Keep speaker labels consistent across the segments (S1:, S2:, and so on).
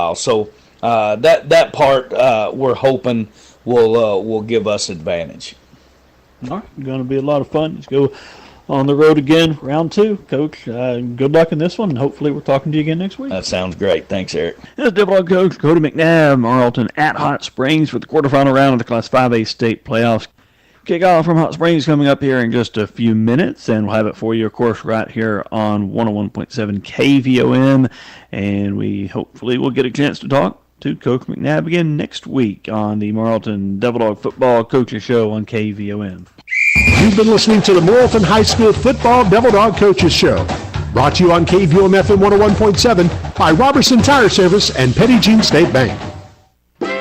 S1: while. So that part we're hoping will give us advantage.
S2: All right, going to be a lot of fun. Let's go on the road again, round 2. Coach, good luck in this one, and hopefully we're talking to you again next week.
S1: That sounds great. Thanks, Eric.
S2: This is Devil Dog Coach Cody McNabb, Morrilton at Hot Springs for the quarterfinal round of the Class 5A state playoffs. Kickoff from Hot Springs coming up here in just a few minutes, and we'll have it for you, of course, right here on 101.7 KVOM, and we hopefully will get a chance to talk to Coach McNabb again next week on the Morrilton Devil Dog Football Coaches Show on KVOM.
S3: You've been listening to the Morrilton High School Football Devil Dog Coaches Show. Brought to you on KVOM FM 101.7 by Robertson Tire Service and Petit Jean State Bank.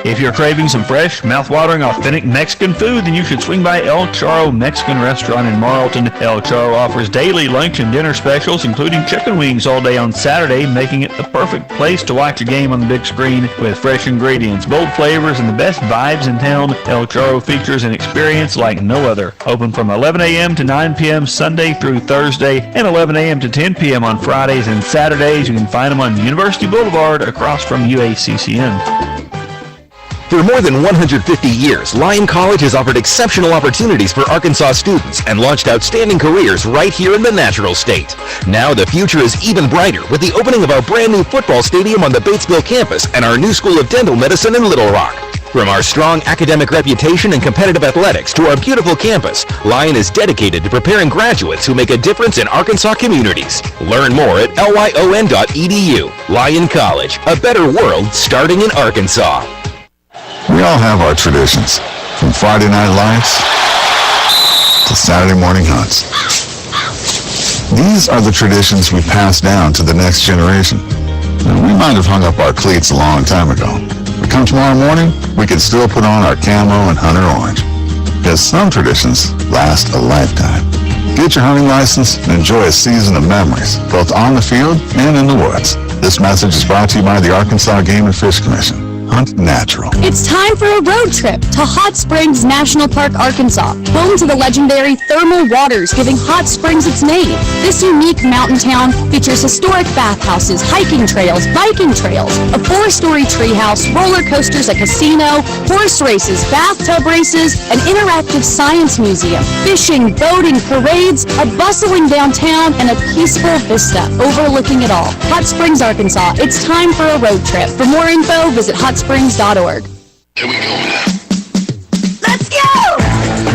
S2: If you're craving some fresh, mouth-watering, authentic Mexican food, then you should swing by El Charro Mexican Restaurant in Morrilton. El Charro offers daily lunch and dinner specials, including chicken wings all day on Saturday, making it the perfect place to watch a game on the big screen with fresh ingredients, bold flavors, and the best vibes in town. El Charro features an experience like no other. Open from 11 a.m. to 9 p.m. Sunday through Thursday, and 11 a.m. to 10 p.m. on Fridays and Saturdays. You can find them on University Boulevard across from UACCN.
S4: For more than 150 years, Lyon College has offered exceptional opportunities for Arkansas students and launched outstanding careers right here in the Natural State. Now the future is even brighter with the opening of our brand new football stadium on the Batesville campus and our new School of Dental Medicine in Little Rock. From our strong academic reputation and competitive athletics to our beautiful campus, Lyon is dedicated to preparing graduates who make a difference in Arkansas communities. Learn more at lyon.edu. Lyon College, a better world starting in Arkansas.
S5: We all have our traditions, from Friday night lights to Saturday morning hunts. These are the traditions we pass down to the next generation. Now, we might have hung up our cleats a long time ago, but come tomorrow morning, we can still put on our camo and hunter orange. Because some traditions last a lifetime. Get your hunting license and enjoy a season of memories, both on the field and in the woods. This message is brought to you by the Arkansas Game and Fish Commission. Hunt natural.
S6: It's time for a road trip to Hot Springs National Park, Arkansas, home to the legendary thermal waters giving Hot Springs its name. This unique mountain town features historic bathhouses, hiking trails, biking trails, a 4-story treehouse, roller coasters, a casino, horse races, bathtub races, an interactive science museum, fishing, boating, parades, a bustling downtown, and a peaceful vista overlooking it all. Hot Springs, Arkansas. It's time for a road trip. For more info, visit hotsprings.org.
S7: Here we go now.
S6: Let's go!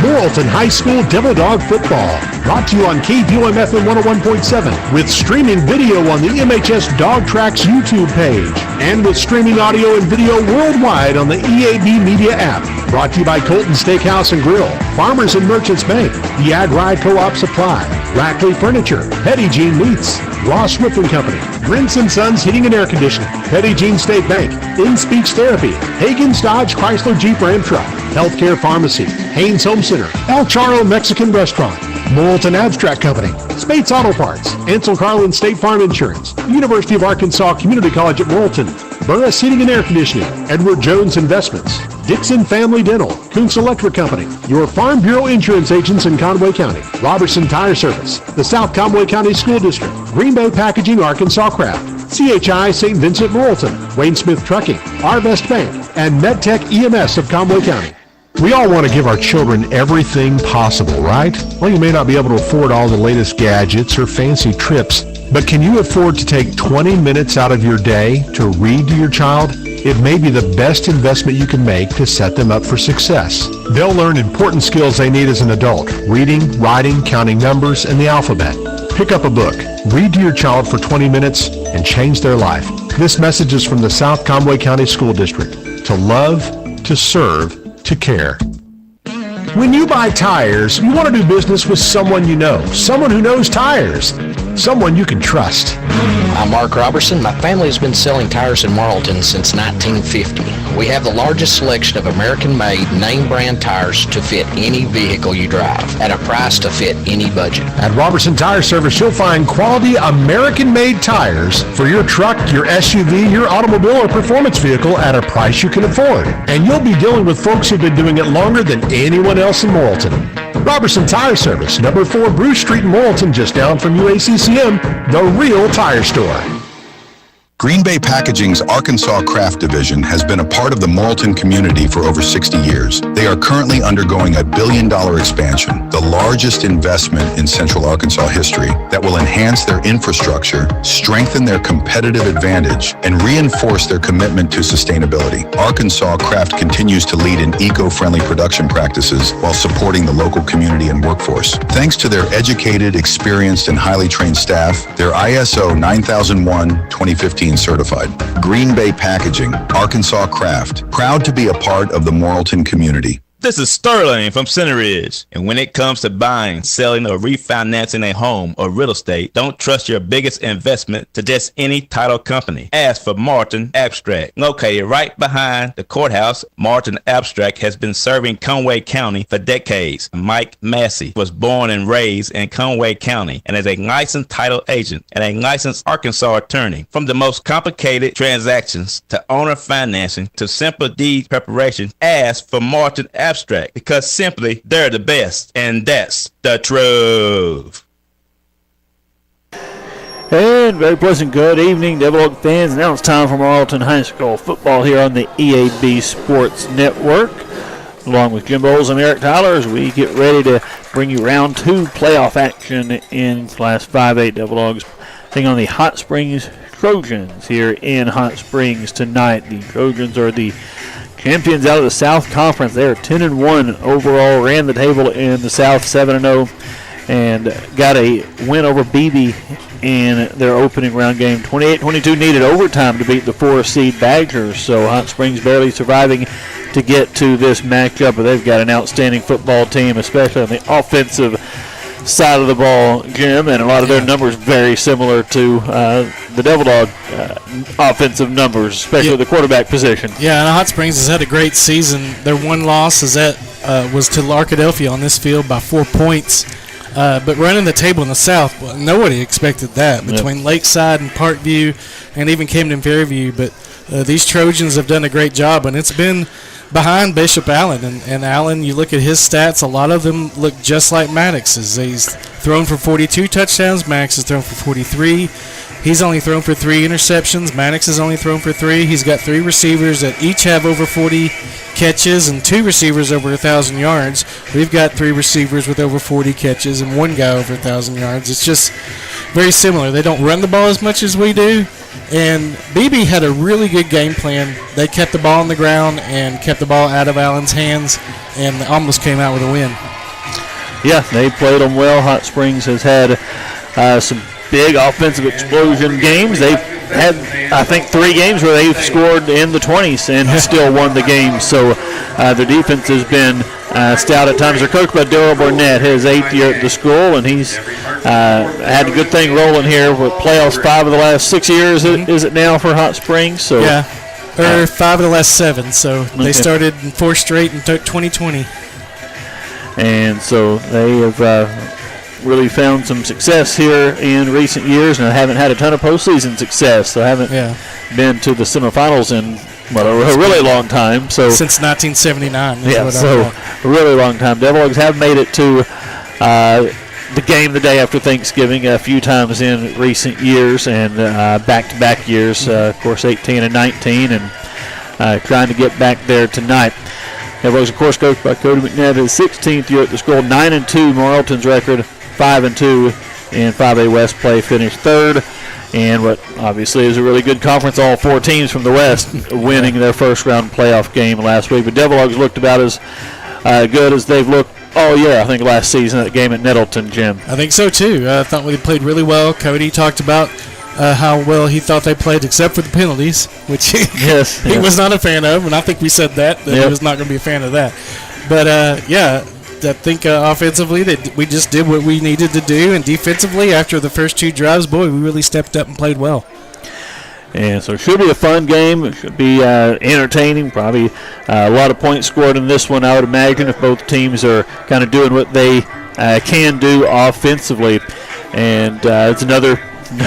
S3: Morrilton High School Devil Dog Football. Brought to you on KVOM FM 101.7 with streaming video on the MHS Dog Tracks YouTube page and with streaming audio and video worldwide on the EAB Media app. Brought to you by Colton Steakhouse and Grill, Farmers and Merchants Bank, the Ag Ride Co-op Supply, Rackley Furniture, Petit Jean Meats, Ross Roofing Company, Grince & Sons Heating and Air Conditioning, Petit Jean State Bank, InSpeech Therapy, Hagen's Dodge Chrysler Jeep Ram Truck, Healthcare Pharmacy, Haynes Home Center, El Charro Mexican Restaurant, Morrilton Abstract Company, Spates Auto Parts, Ansel Carlin State Farm Insurance, University of Arkansas Community College at Morrilton, Burris Heating and Air Conditioning, Edward Jones Investments, Dixon Family Dental, Kuntz Electric Company, your Farm Bureau Insurance agents in Conway County, Robertson Tire Service, the South Conway County School District, Green Bay Packaging Arkansas Craft, CHI St. Vincent Morrilton, Wayne Smith Trucking, Arvest Bank, and MedTech EMS of Conway County. We all want to give our children everything possible, right? Well, you may not be able to afford all the latest gadgets or fancy trips, but can you afford to take 20 minutes out of your day to read to your child? It may be the best investment you can make to set them up for success. They'll learn important skills they need as an adult: reading, writing, counting numbers, and the alphabet. Pick up a book, read to your child for 20 minutes, and change their life. This message is from the South Conway County School District. To love, to serve, to care. When you buy tires, you want to do business with someone you know, someone who knows tires, someone you can trust.
S8: I'm Mark Robertson. My family has been selling tires in Morrilton since 1950. We have the largest selection of American-made, name-brand tires to fit any vehicle you drive at a price to fit any budget.
S3: At Robertson Tire Service, you'll find quality American-made tires for your truck, your SUV, your automobile, or performance vehicle at a price you can afford. And you'll be dealing with folks who've been doing it longer than anyone else in Morrilton. Robertson Tire Service, number 4 Bruce Street in Morrilton, just down from UACCM, the real tire store.
S5: Green Bay Packaging's Arkansas Craft Division has been a part of the Morrilton community for over 60 years. They are currently undergoing a $1 billion expansion, the largest investment in Central Arkansas history that will enhance their infrastructure, strengthen their competitive advantage, and reinforce their commitment to sustainability. Arkansas Craft continues to lead in eco-friendly production practices while supporting the local community and workforce. Thanks to their educated, experienced, and highly trained staff, they're ISO 9001-2015 certified. Green Bay Packaging, Arkansas Craft, proud to be a part of the Morrilton community.
S7: This is Sterling from Center Ridge, and when it comes to buying, selling, or refinancing a home or real estate, don't trust your biggest investment to just any title company. Ask for Morrilton Abstract. Located right behind the courthouse, Morrilton Abstract has been serving Conway County for decades. Mike Massey was born and raised in Conway County and is a licensed title agent and a licensed Arkansas attorney. From the most complicated transactions to owner financing to simple deed preparation, ask for Morrilton Abstract, because simply they're the best, and that's the truth.
S9: And very pleasant good evening, Devil Oak fans. Now it's time for Morrilton High School football here on the EAB Sports Network. Along with Jim Bowles and Eric Tyler as we get ready to bring you round 2 playoff action in Class 5A. Devil Dogs taking on the Hot Springs Trojans here in Hot Springs tonight. The Trojans are the champions out of the South Conference. They are 10-1 overall, ran the table in the South 7-0, and got a win over BB in their opening round game. 28-22 needed overtime to beat the 4-seed Badgers, so Hot Springs barely surviving to get to this matchup, but they've got an outstanding football team, especially on the offensive side of the ball, Jim, and a lot of their numbers very similar to the Devil Dog offensive numbers, especially the quarterback position.
S10: Yeah, and Hot Springs has had a great season. Their one loss is was to Arkadelphia on this field by 4 points. But running the table in the South, well, nobody expected that between Lakeside and Parkview and even Camden Fairview. But these Trojans have done a great job, and it's been behind Bishop Allen. And Allen, you look at his stats, a lot of them look just like Maddox's. He's thrown for 42 touchdowns. Maddox has thrown for 43. He's only thrown for 3 interceptions. Maddox has only thrown for 3. He's got 3 receivers that each have over 40 catches and 2 receivers over 1,000 yards. We've got 3 receivers with over 40 catches and 1 guy over 1,000 yards. It's just very similar. They don't run the ball as much as we do. And BB had a really good game plan. They kept the ball on the ground and kept the ball out of Allen's hands and almost came out with a win.
S9: Yeah, they played them well. Hot Springs has had some big offensive explosion games. They've had, I think, 3 games where they've scored in the 20s and still won the game. So their defense has been stout at times. They're coached by Daryl Burnett, his 8th year at the school, and he's had a good thing rolling here with playoffs 5 of the last 6 years. Is it now for Hot Springs? So
S10: yeah, or 5 of the last 7. So they started in 4 straight in 2020. And
S9: so they have really found some success here in recent years, and haven't had a ton of postseason success. So haven't been to the semifinals in a really long time. So
S10: since 1979.
S9: A really long time. Devil Dogs have made it to the game the day after Thanksgiving a few times in recent years, and back-to-back years, of course, 18 and 19, and trying to get back there tonight. Devil Dogs, of course, coached by Cody McNabb, his 16th year at the school, 9-2. Morrilton's record, 5-2 in 5A West play, finished 3rd. And what obviously is a really good conference, all 4 teams from the West winning their first round playoff game last week. But Devil Dogs looked about as good as they've looked all year, I think, last season at the game at Nettleton, Jim.
S10: I think so, too. I thought they played really well. Cody talked about how well he thought they played, except for the penalties, which he was not a fan of. And I think we said that he was not going to be a fan of that. But, I think offensively that we just did what we needed to do, and defensively after the first 2 drives, boy, we really stepped up and played well.
S9: And so it should be a fun game. It should be entertaining. Probably a lot of points scored in this one, I would imagine, if both teams are kind of doing what they can do offensively. And it's another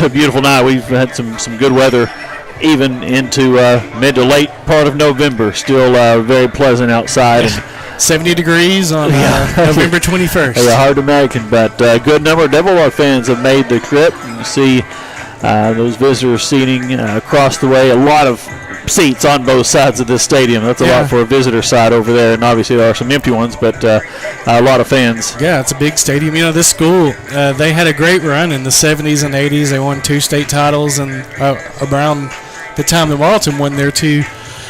S9: beautiful night. We've had some good weather even into mid to late part of November. Still very pleasant outside. And
S10: 70 degrees on November 21st.
S9: Yeah, hard to imagine, but a good number of Devil Dog fans have made the trip. You see those visitor seating across the way. A lot of seats on both sides of this stadium. That's a lot for a visitor side over there, and obviously there are some empty ones, but a lot of fans.
S10: Yeah, it's a big stadium. You know, this school, they had a great run in the 70s and 80s. They won 2 state titles, and around the time that Morrilton won there too.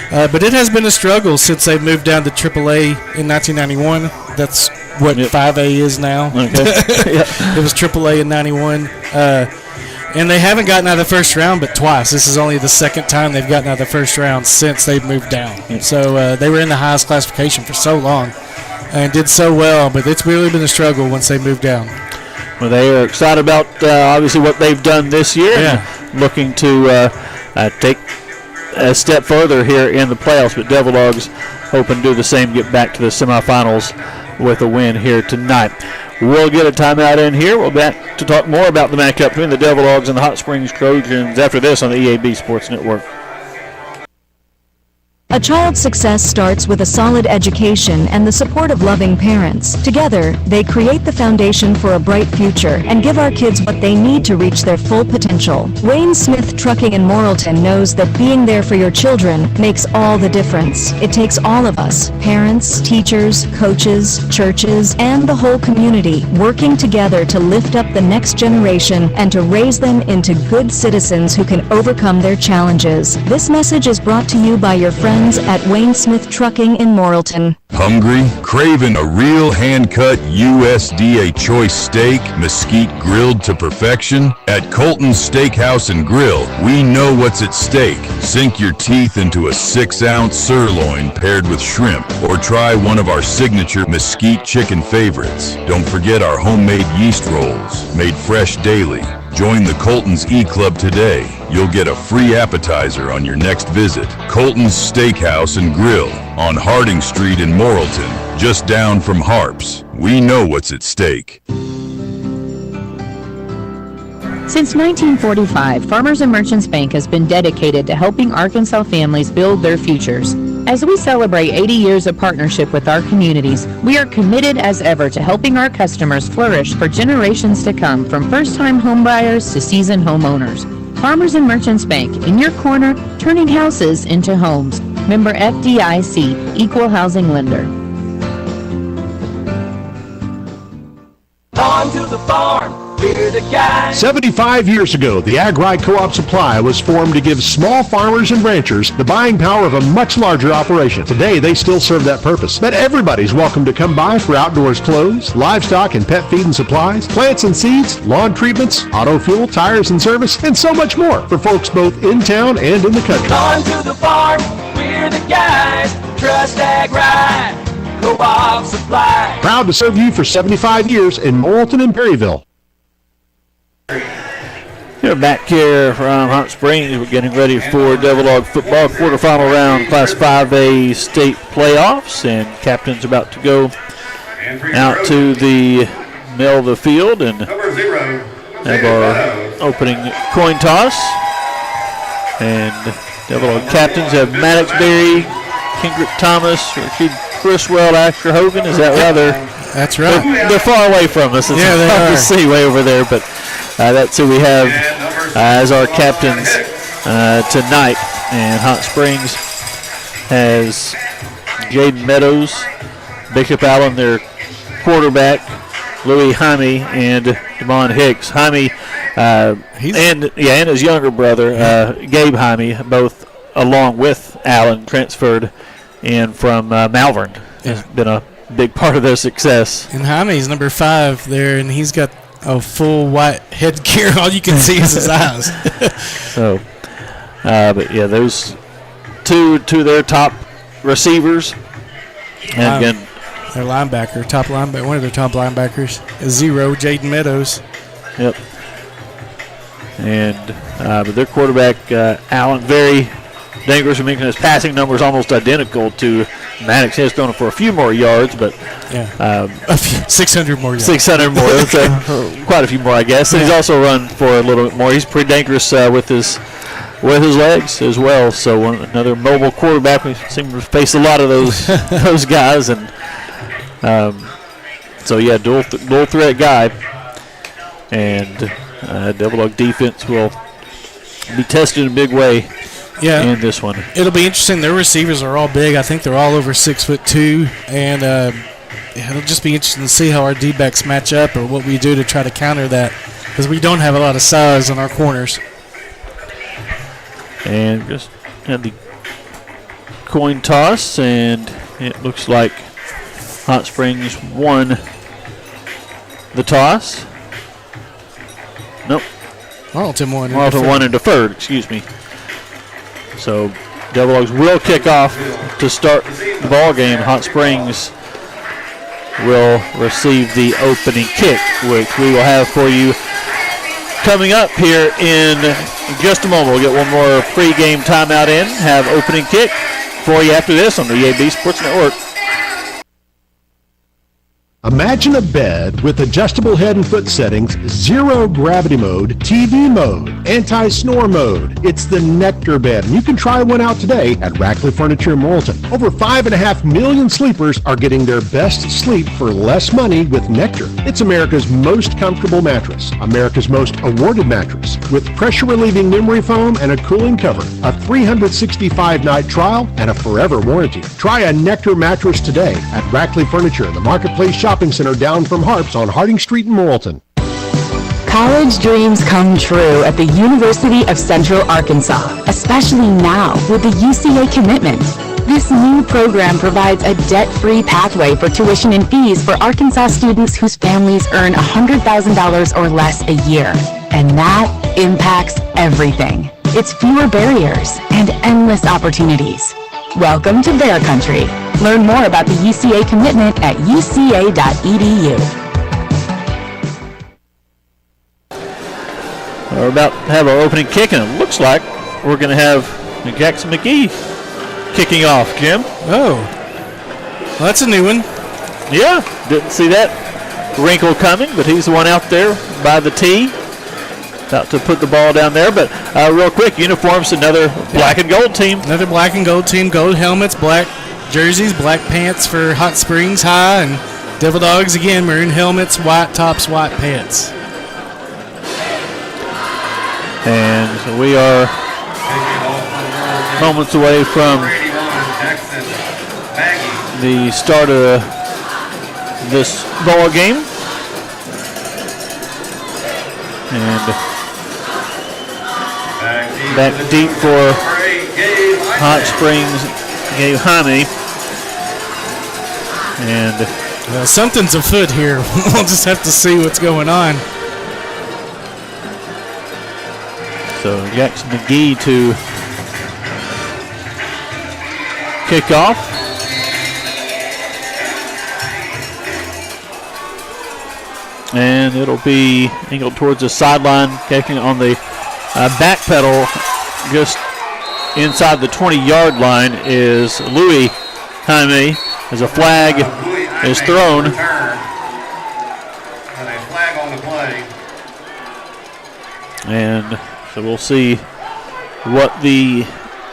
S10: But it has been a struggle since they moved down to AAA in 1991. That's what 5A is now.
S9: Okay.
S10: It was AAA in 91. And they haven't gotten out of the first round but twice. This is only the second time they've gotten out of the first round since they've moved down. So they were in the highest classification for so long and did so well, but it's really been a struggle once they moved down.
S9: Well, they are excited about obviously what they've done this year. And looking to take a step further here in the playoffs, but Devil Dogs hoping to do the same, get back to the semifinals with a win here tonight. We'll get a timeout in here. We'll be back to talk more about the matchup between the Devil Dogs and the Hot Springs Trojans after this on the EAB Sports Network.
S11: A child's success starts with a solid education and the support of loving parents. Together, they create the foundation for a bright future and give our kids what they need to reach their full potential. Wayne Smith Trucking in Morrilton knows that being there for your children makes all the difference. It takes all of us, parents, teachers, coaches, churches, and the whole community, working together to lift up the next generation and to raise them into good citizens who can overcome their challenges. This message is brought to you by your friends at Wayne Smith Trucking in Morrilton.
S12: Hungry? Craving a real hand-cut USDA choice steak, mesquite grilled to perfection? At Colton's Steakhouse and Grill, we know what's at stake. Sink your teeth into a 6-ounce sirloin paired with shrimp, or try one of our signature mesquite chicken favorites. Don't forget our homemade yeast rolls, made fresh daily. Join the Colton's E-Club today. You'll get a free appetizer on your next visit. Colton's Steakhouse and Grill on Harding Street in Morrilton, just down from Harps. We know what's at stake.
S13: Since 1945, Farmers and Merchants Bank has been dedicated to helping Arkansas families build their futures. As we celebrate 80 years of partnership with our communities, we are committed as ever to helping our customers flourish for generations to come, from first-time homebuyers to seasoned homeowners. Farmers and Merchants Bank, in your corner, turning houses into homes. Member FDIC, Equal Housing Lender.
S14: On to the farm, we're the guys.
S3: 75 years ago, the Ag-Ride Co-op Supply was formed to give small farmers and ranchers the buying power of a much larger operation. Today, they still serve that purpose. But everybody's welcome to come by for outdoors clothes, livestock and pet feed and supplies, plants and seeds, lawn treatments, auto fuel, tires and service, and so much more for folks both in town and in the country.
S14: On to the farm, we're the guys. Trust Ag-Ride, Co-op Supply.
S3: Proud to serve you for 75 years in Morrilton and Perryville.
S9: We're back here from Hot Springs. We're getting ready for Devil Dog football quarterfinal round, Class 5A state playoffs, and captain's about to go out to the middle of the field and have our opening coin toss. And Devil Dog captains have Maddox Berry, Kendrick Thomas, Richard Criswell, Asher Hogan. Is that rather?
S10: That's right.
S9: They're far away from us. It's hard to see way over there, but that's who we have as our captains tonight. And Hot Springs has Jaden Meadows, Bishop Allen, their quarterback, Louis Jaime, and Damon Hicks. Jaime and his younger brother, Gabe Jaime, both along with Allen, transferred in from Malvern. Has been a big part of their success.
S10: And Jaime's number 5 there, and he's got a full white headgear. All you can see is his eyes.
S9: So, but yeah, those two their top receivers. And again,
S10: their linebacker, one of their top linebackers is 0, Jaden Meadows.
S9: Yep. And but their quarterback, Allen, very dangerous. I mean, his passing numbers almost identical to Maddox. He has thrown it for a few more yards, but
S10: 600 more yards.
S9: 600 more. That's quite a few more, I guess. And he's also run for a little bit more. He's pretty dangerous with his legs as well. So another mobile quarterback. We seem to face a lot of those guys, and so yeah, dual threat guy. And Devil Dog defense will be tested in a big way in this one.
S10: It'll be interesting. Their receivers are all big. I think they're all over 6'2", and it'll just be interesting to see how our D-backs match up or what we do to try to counter that, because we don't have a lot of size on our corners.
S9: And just had the coin toss, and it looks like Hot Springs won the toss. Nope.
S10: Morrilton won.
S9: Morrilton won and deferred, excuse me. So Devil Dogs will kick off to start the ball game. Hot Springs will receive the opening kick, which we will have for you coming up here in just a moment. We'll get one more pregame timeout in, have opening kick for you after this on the EAB Sports Network.
S3: Imagine a bed with adjustable head and foot settings, zero gravity mode, TV mode, anti-snore mode. It's the Nectar bed, and you can try one out today at Rackley Furniture in Morrilton. Over 5.5 million sleepers are getting their best sleep for less money with Nectar. It's America's most comfortable mattress, America's most awarded mattress, with pressure-relieving memory foam and a cooling cover, a 365-night trial, and a forever warranty. Try a Nectar mattress today at Rackley Furniture in the Marketplace Shopping Center down from Harps on Harding Street in Morrilton.
S15: College dreams come true at the University of Central Arkansas, especially now with the UCA commitment. This new program provides a debt-free pathway for tuition and fees for Arkansas students whose families earn $100,000 or less a year. And that impacts everything. It's fewer barriers and endless opportunities. Welcome to Bear Country. Learn more about the UCA commitment at uca.edu.
S9: We're about to have our opening kick, and it looks like we're going to have Jackson McGee kicking off, Jim.
S10: Oh, well, that's a new one.
S9: Yeah, didn't see that wrinkle coming, but he's the one out there by the tee. About to put the ball down there, but real quick, uniforms, another black and gold team.
S10: Another black and gold team, gold helmets, black jerseys, black pants for Hot Springs High, and Devil Dogs again, maroon helmets, white tops, white pants.
S9: And so we are moments away from the start of this ball game. And back deep for Hot Springs, Gabe Jaime.
S10: And something's afoot here. We'll just have to see what's going on.
S9: So Jackson McGee to kick off. And it'll be angled towards the sideline, kicking on the back pedal just inside the 20-yard line is Louis Jaime as a flag is thrown.
S16: And a flag on the play.
S9: And so we'll see what the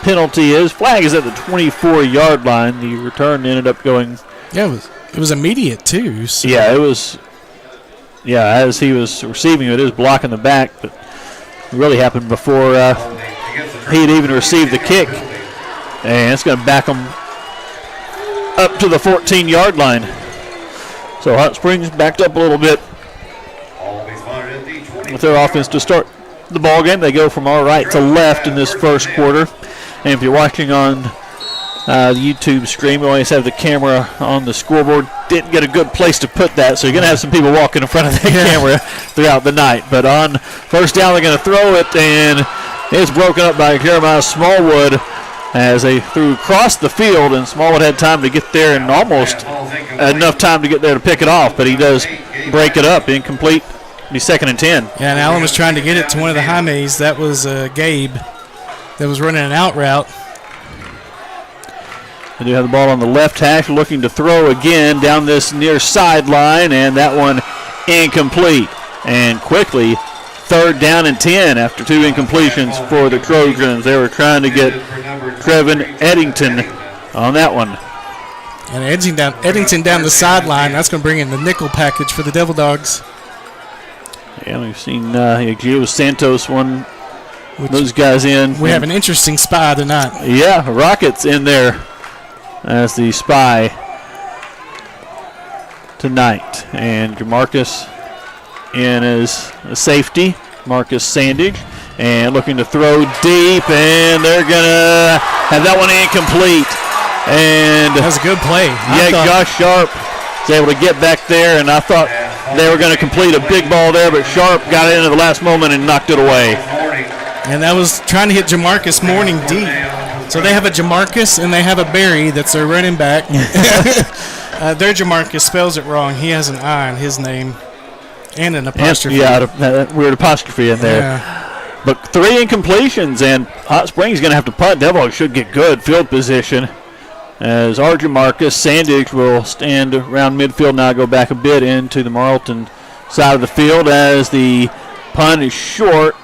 S9: penalty is. Flag is at the 24-yard line. The return ended up going.
S10: Yeah, it was immediate too. So.
S9: Yeah, it was. Yeah, as he was receiving it, it was blocking the back, but it really happened before he had even received the kick. And it's going to back him up to the 14-yard line. So Hot Springs backed up a little bit with their offense to start the ball game. They go from our right to left in this first quarter. And if you're watching on the YouTube stream, we always have the camera on the scoreboard. Didn't get a good place to put that, so you're going to have some people walking in front of that camera throughout the night. But on first down, they're going to throw it, and it's broken up by Jeremiah Smallwood as they threw across the field, and Smallwood had time to get there and almost enough time to get there to pick it off, but he does break it up. Incomplete. Be 2nd and 10.
S10: Yeah, and Allen was trying to get it to one of the Jaimes. That was Gabe that was running an out route.
S9: They do have the ball on the left hash, looking to throw again down this near sideline, and that one incomplete. And quickly, 3rd down and 10 after 2 incompletions for the Trojans. They were trying to get Trevin Eddington on that one.
S10: And Eddington down the sideline. That's going to bring in the nickel package for the Devil Dogs.
S9: Yeah, we've seen Gio Santos one those guys in.
S10: We have an interesting spy tonight.
S9: Yeah, Rockets in there as the spy tonight. And Jamarcus in as a safety. Marcus Sandage. And looking to throw deep, and they're going to have that one incomplete. And
S10: that was a good play.
S9: Josh Sharp was able to get back there, and I thought they were going to complete a big ball there, but Sharp got it into the last moment and knocked it away.
S10: And that was trying to hit Jamarcus Mourning deep. So they have a Jamarcus and they have a Barry that's their running back. Their Jamarcus spells it wrong. He has an I in his name and an apostrophe.
S9: Weird apostrophe in there.
S10: Yeah.
S9: But 3 incompletions, and Hot Springs is going to have to punt. Devil should get good field position. As our Jamarcus Sandage will stand around midfield now, go back a bit into the Morrilton side of the field as the punt is short,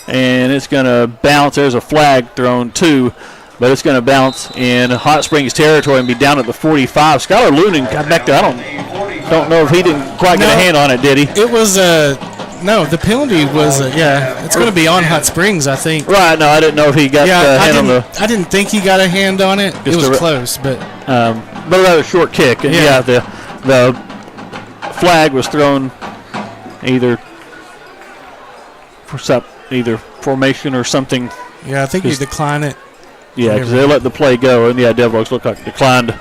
S9: and it's going to bounce. There's a flag thrown too, but it's going to bounce in Hot Springs territory and be down at the 45. Skylar Loonan got back there. I don't know if he didn't quite get a hand on it, did he?
S10: It was no, the penalty was it's going to be on Hot Springs, I think.
S9: Right. No, I didn't know if he got a hand on the.
S10: I didn't think he got a hand on it. It was close, but
S9: a rather short kick. And the flag was thrown either formation or something.
S10: Yeah, I think you decline it.
S9: Yeah, because they let the play go, and Devil Oaks looked like declined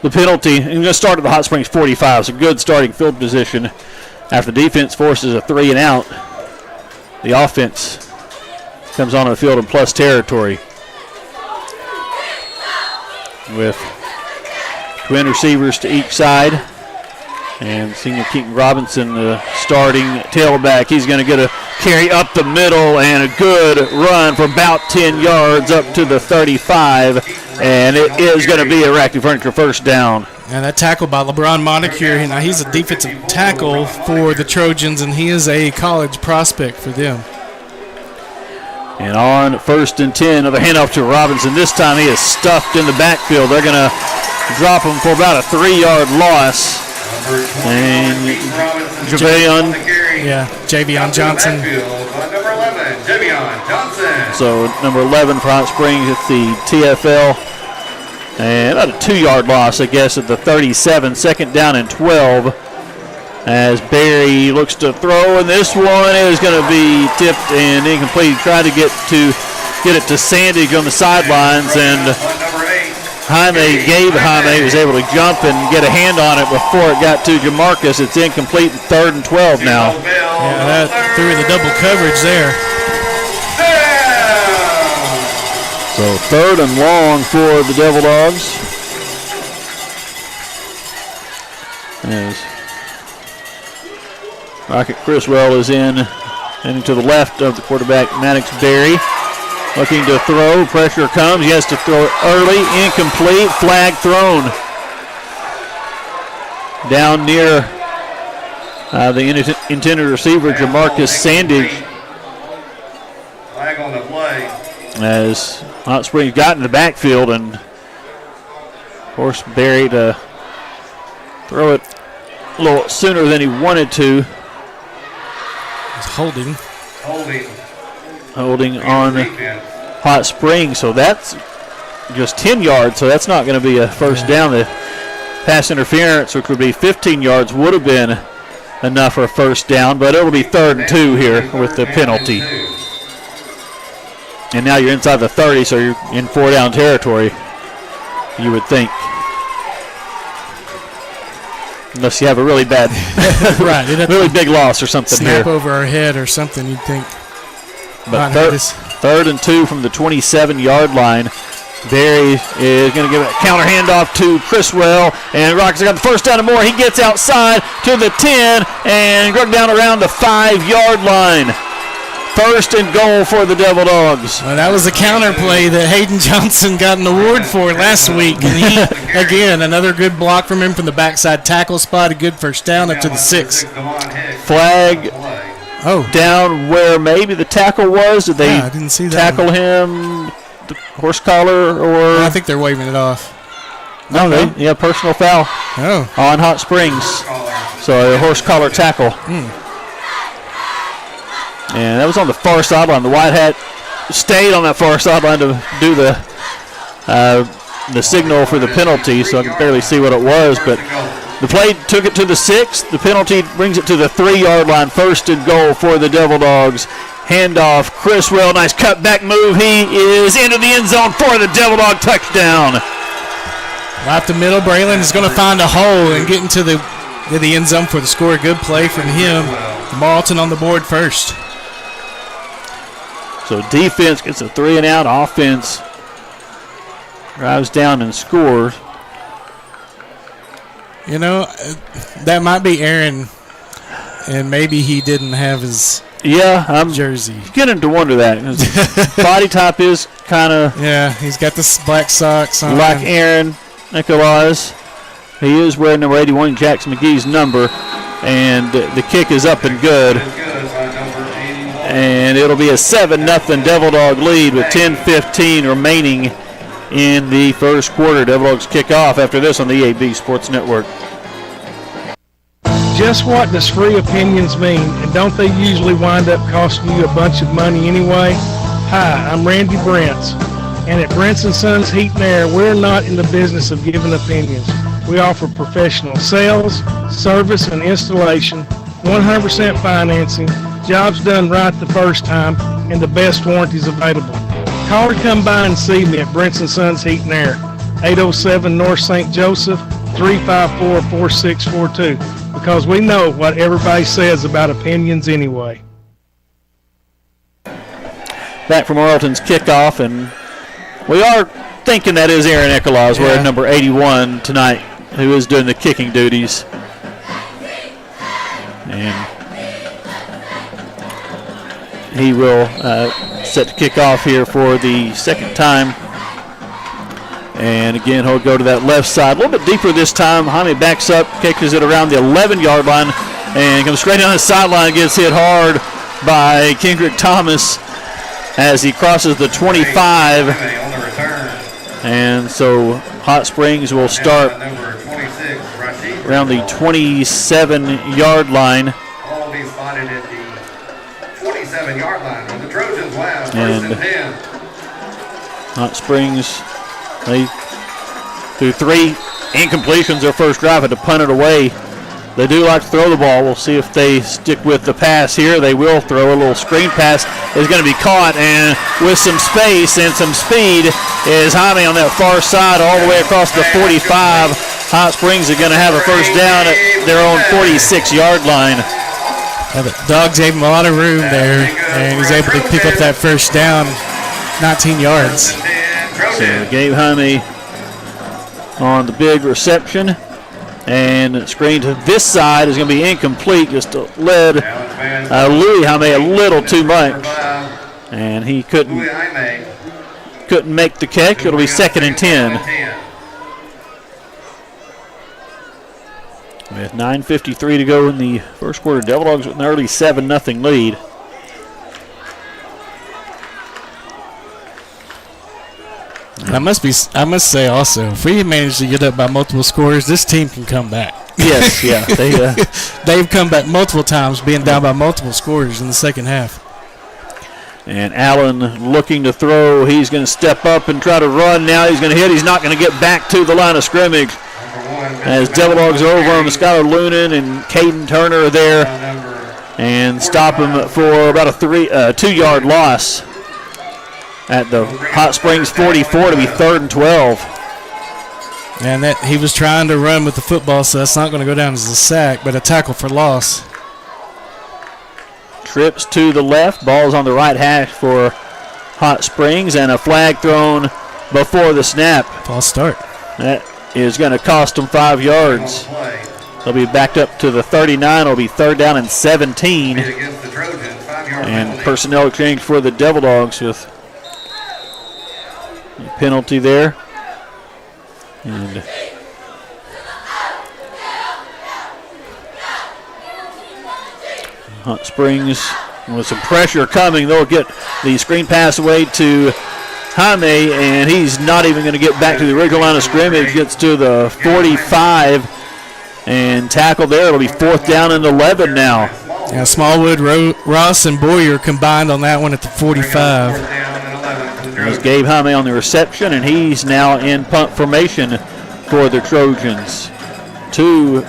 S9: the penalty. And going to start at the Hot Springs 45. So good starting field position. After the defense forces a 3 and out, the offense comes onto the field in plus territory with twin receivers to each side. And senior Keaton Robinson, the starting tailback, he's going to get a carry up the middle and a good run for about 10 yards up to the 35. And it is going to be a Rackley Furniture first down.
S10: And that tackle by LeBron Monticure, now he's a defensive tackle for the Trojans, and he is a college prospect for them.
S9: And on 1st and 10, another handoff to Robinson. This time he is stuffed in the backfield. They're going to drop him for about a 3-yard loss. And
S10: Javion Johnson.
S14: Number 11, Javion Johnson.
S9: So number 11 for Hot Springs, it's the TFL. And about a 2-yard loss, I guess, at the 37. 2nd down and 12 as Barry looks to throw. And this one is going to be tipped and incomplete. He tried to get it to Sandage on the sidelines. And Jaime was able to jump and get a hand on it before it got to Jamarcus. It's incomplete, 3rd and 12 now.
S10: Yeah, that threw the double coverage there.
S9: So 3rd and long for the Devil Dogs. As Rocket Criswell is heading to the left of the quarterback, Maddox Berry. Looking to throw, pressure comes, he has to throw it early, incomplete, flag thrown. Down near the intended receiver, Jamarcus Sandage.
S14: Flag on the play.
S9: As Hot Springs got in the backfield and forced Barry to throw it a little sooner than he wanted to.
S10: He's holding
S9: on Hot Springs, so that's just 10 yards, so that's not going to be a first down. The pass interference, which would be 15 yards, would have been enough for a first down, but it'll be 3rd and 2 here with the penalty. And now you're inside the 30, so you're in 4-down territory, you would think. Unless you have a really bad, really big loss or something
S10: snap
S9: here.
S10: over our head or something, you'd think.
S9: But 3rd and 2 from the 27-yard line. Barry is going to give a counter handoff to Criswell, and Rockets got the first down and more. He gets outside to the 10 and down around the 5-yard line. 1st and goal for the Devil Dogs.
S10: Well, that was a counter play that Hayden Johnson got an award for last week. And he, again, another good block from him from the backside tackle spot. A good first down up to the 6.
S9: Flag down where maybe the tackle was. Did they
S10: I didn't see that
S9: tackle him, the horse collar, or?
S10: I think they're waving it off.
S9: No, personal foul on Hot Springs. So a horse collar tackle. And that was on the far sideline. The white hat stayed on that far sideline to do the signal for the penalty, so I can barely see what it was. But the play took it to the 6. The penalty brings it to the 3-yard line. 1st and goal for the Devil Dogs. Handoff, Chriswell, nice cutback move. He is into the end zone for the Devil Dog touchdown.
S10: Right the middle, Braylon is going to find a hole and get into the end zone for the score. Good play from him. Morrilton on the board first.
S9: So defense gets a 3-and-out. Offense drives down and scores.
S10: You know, that might be Aaron, and maybe he didn't have his jersey.
S9: Beginning to wonder that. His body type is kind of...
S10: Yeah, he's got the black socks on.
S9: Like Aaron Nicolaz. He is wearing number 81, Jackson McGee's number. And the kick is up and good. And it'll be a 7-0 Devil Dog lead with 10:15 remaining in the first quarter. Devil Dogs kick off after this on the EAB Sports Network.
S16: Just what does free opinions mean? And don't they usually wind up costing you a bunch of money anyway? Hi, I'm Randy Brentz. And at Brentz & Sons Heat and Air, we're not in the business of giving opinions. We offer professional sales, service, and installation, 100% financing, jobs done right the first time, and the best warranties available. Call or come by and see me at Brentz & Sons Heat and Air, 807 North St. Joseph, 354-4642, because we know what everybody says about opinions anyway.
S9: Back from Morrilton's kickoff, and we are thinking that is Aaron Nicolaz, wearing number 81 tonight, who is doing the kicking duties. And he will set to kick off here for the second time. And again, he'll go to that left side. A little bit deeper this time. Jaime backs up, kicks it around the 11-yard line, and comes straight down the sideline. Gets hit hard by Kendrick Thomas as he crosses the 25. And so Hot Springs will start around the 27-yard line.
S17: All be spotted at the 27-yard line on the Trojans last.
S9: And Hot Springs, they threw 3 incompletions their first drive, had to punt it away. They do like to throw the ball. We'll see if they stick with the pass here. They will throw a little screen pass. Is going to be caught, and with some space and some speed is Jaime on that far side all the way across the 45. Hot Springs are going to have a first down at their own 46-yard line.
S10: Yeah, the Dogs gave him a lot of room there, and he's able to pick up that first down, 19 yards.
S9: So Gabe Jaime on the big reception. And screen to this side is going to be incomplete. Just led Louis Jaime a little too much. And he couldn't make the catch. It'll be 2nd and 10. With 9:53 to go in the first quarter, Devil Dogs with an early 7-0 lead.
S10: I must say also, if we manage to get up by multiple scores, this team can come back.
S9: Yes, yeah.
S10: They've come back multiple times, being down by multiple scores in the second half.
S9: And Allen looking to throw. He's going to step up and try to run. Now he's going to hit. He's not going to get back to the line of scrimmage. As Devil Dogs are over him, Skylar Lunan and Caden Turner are there and stop him for about a 2-yard loss at the Hot Springs 44 to be 3rd and 12.
S10: And that he was trying to run with the football, so that's not going to go down as a sack, but a tackle for loss.
S9: Trips to the left, ball's on the right hash for Hot Springs, and a flag thrown before the snap.
S10: False start.
S9: That is going to cost them 5 yards. They'll be backed up to the 39. It'll be 3rd down and 17. And personnel exchange for the Devil Dogs with a penalty there. And Hot Springs with some pressure coming. They'll get the screen pass away to Jaime, and he's not even going to get back to the original line of scrimmage. Gets to the 45 and tackle there. It'll be 4th down and 11 now.
S10: Yeah, Smallwood, Ross, and Boyer combined on that one at the 45.
S9: There's Gabe Jaime on the reception, and he's now in punt formation for the Trojans. 2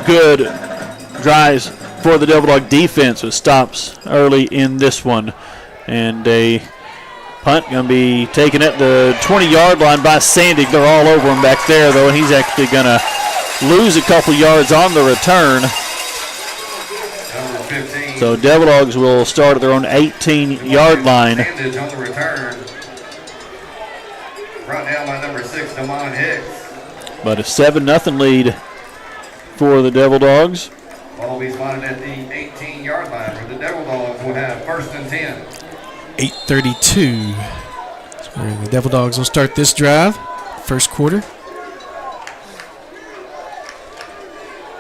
S9: good drives for the Devil Dog defense with stops early in this one. And a punt going to be taken at the 20-yard line by Sandig. They're all over him back there, though, and he's actually going to lose a couple yards on the return. So Devil Dogs will start at their own 18-yard line.
S17: Sandage on the return. Brought down by number 6, Damon Hicks.
S9: But a 7-0 lead for the Devil Dogs.
S17: Ball will be spotted at the 18-yard line where the Devil Dogs will have 1st and 10.
S10: 8:32. That's where the Devil Dogs will start this drive, first quarter.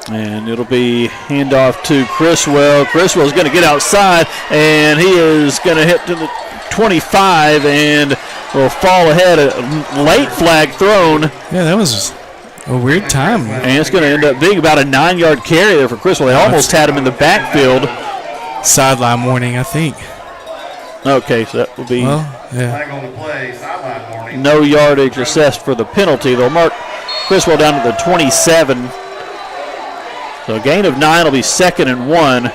S9: And it'll be handoff to Criswell. Criswell's going to get outside, and he is going to hit to the 25 and will fall ahead. A late flag thrown.
S10: Yeah, that was a weird time.
S9: And it's going to end up being about a 9-yard carry there for Criswell. They almost had him in the backfield.
S10: Sideline warning, I think.
S9: Okay, so that will be
S17: Flag on the play, sideline warning.
S9: no yardage assessed for the penalty. They'll mark Criswell down to the 27. So a gain of 9 will be 2nd and 1.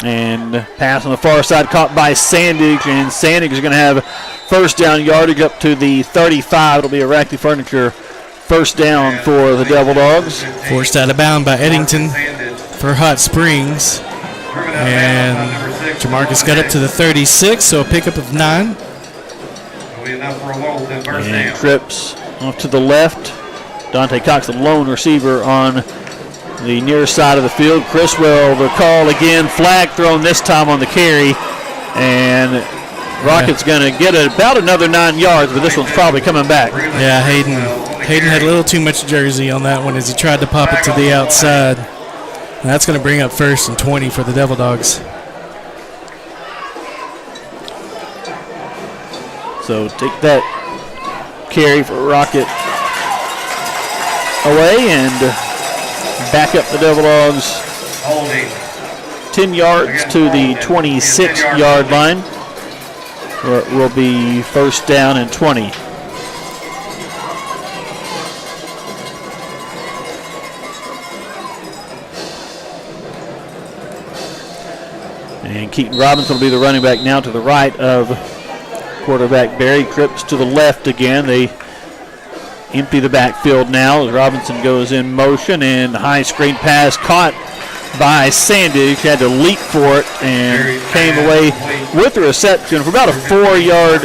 S9: And pass on the far side caught by Sandig. And Sandig is going to have first down yardage up to the 35. It'll be a Rackley Furniture first down for the Devil Dogs.
S10: Forced out of bound by Eddington for Hot Springs. And Jamarcus got up to the 36, so a pickup of 9.
S9: And trips off to the left. Dante Cox, the lone receiver on the near side of the field. Criswell, the call again. Flag thrown this time on the carry. And Rocket's going to get about another 9 yards, but this one's probably coming back.
S10: Yeah, Hayden had a little too much jersey on that one as he tried to pop it to the outside. And that's going to bring up 1st and 20 for the Devil Dogs.
S9: So take that carry for Rocket away and back up the Devil Dogs 10 yards to the 26-yard line, where it will be first down and 20. And Keaton Robinson will be the running back now to the right of quarterback Barry. Cripps to the left again. They empty the backfield now as Robinson goes in motion, and high screen pass caught by Sandig. Had to leap for it and came away with the reception for about a 4-yard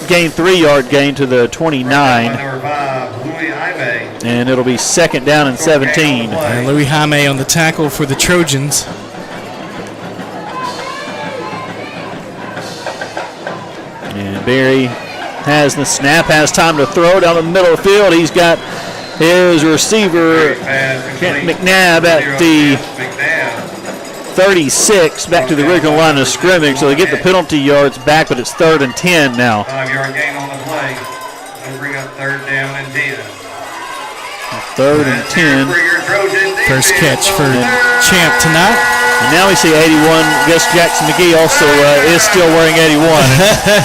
S9: gain, 3-yard gain to the 29. And it'll be 2nd down and 17.
S10: And Louis Jaime on the tackle for the Trojans.
S9: And Barry has the snap, has time to throw down the middle of the field. He's got his receiver, McNabb, at the 36, back to the original line of scrimmage. So they get the penalty yards back, but it's 3rd and 10 now.
S17: 5-yard gain on the play. They'll bring up 3rd down and 10.
S9: 3rd and 10.
S10: First catch for Champ tonight.
S9: And now we see 81. I guess Jackson McGee also is still wearing 81.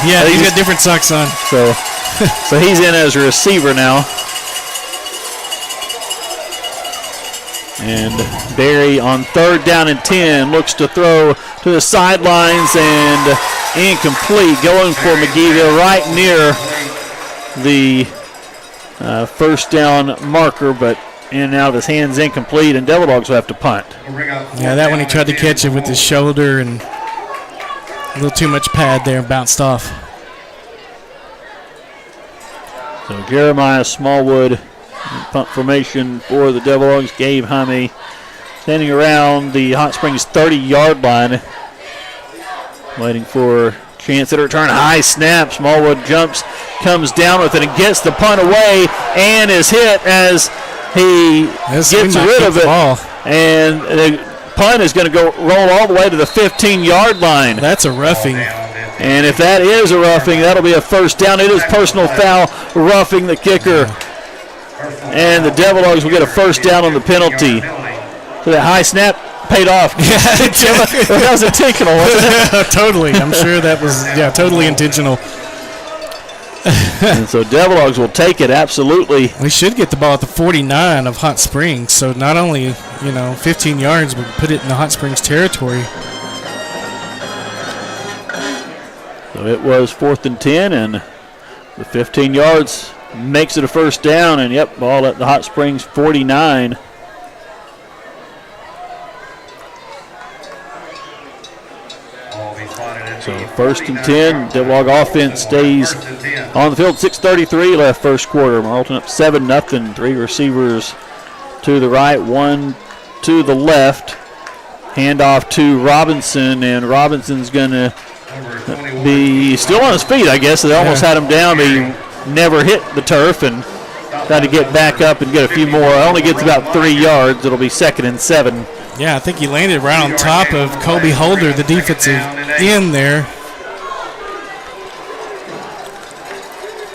S10: Yeah, he's got different socks on.
S9: So he's in as a receiver now. And Barry on 3rd down and 10 looks to throw to the sidelines and incomplete. Going for McGee. They're right near the first down marker, but in and out of his hands, incomplete, and Devil Dogs will have to punt.
S10: Yeah, that one he tried to catch it with his shoulder and a little too much pad there and bounced off.
S9: So Jeremiah Smallwood in punt formation for the Devil Dogs. Gabe Jaime standing around the Hot Springs 30-yard line, waiting for chance at a return. High snap. Smallwood jumps, comes down with it, and gets the punt away, and is hit as he gets rid of it. And the punt is going to go roll all the way to the 15-yard line.
S10: That's a roughing.
S9: And if that is a roughing, that'll be a first down. It is personal foul, roughing the kicker. And the Devil Dogs will get a first down on the penalty. So that high snap paid off. That was intentional, wasn't it?
S10: Totally. I'm sure that was totally intentional.
S9: And so Devil Dogs will take it, absolutely.
S10: We should get the ball at the 49 of Hot Springs. So not only, 15 yards, but put it in the Hot Springs territory.
S9: So it was 4th and 10, and the 15 yards makes it a first down. And, ball at the Hot Springs 49. So 1st and 10, Devil Dog offense stays on the field. 6:33 left first quarter. Morrilton up 7-0. 3 receivers to the right, 1 to the left. Handoff to Robinson, and Robinson's going to be still on his feet, I guess. They almost had him down, but he never hit the turf and tried to get back up and get a few more. Only gets about 3 yards. It'll be 2nd and 7.
S10: Yeah, I think he landed right on top of Colby Holder, the defensive end there.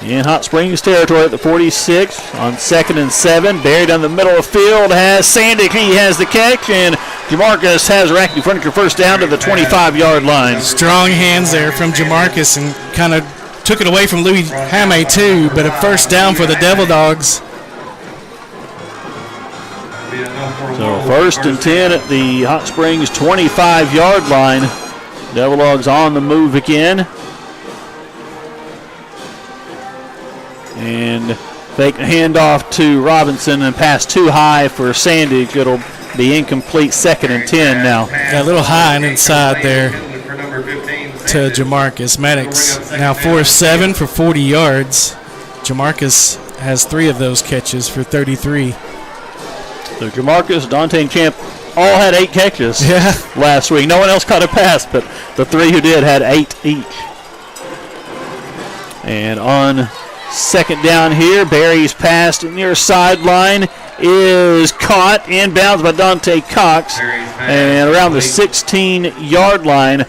S9: In Hot Springs territory at the 46 on 2nd and 7. Barry down the middle of the field has Sandick. He has the catch, and Jamarcus has Rackney Furniture first down to the 25-yard line.
S10: Strong hands there from Jamarcus and kind of took it away from Louis Hamay too, but a first down for the Devil Dogs.
S9: So 1st and 10 at the Hot Springs 25-yard line. Devil Dogs on the move again. And fake handoff to Robinson and pass too high for Sandage. It'll be incomplete. 2nd and 10 now.
S10: Yeah, a little high and inside there to Jamarcus. Maddox now 4-7 for 40 yards. Jamarcus has 3 of those catches for 33.
S9: So Jamarcus, Dante, and Champ all had 8 catches last week. No one else caught a pass, but the 3 who did had 8 each. And on 2nd down here, Barry's pass near sideline is caught inbounds by Dante Cox. And around the 16-yard line,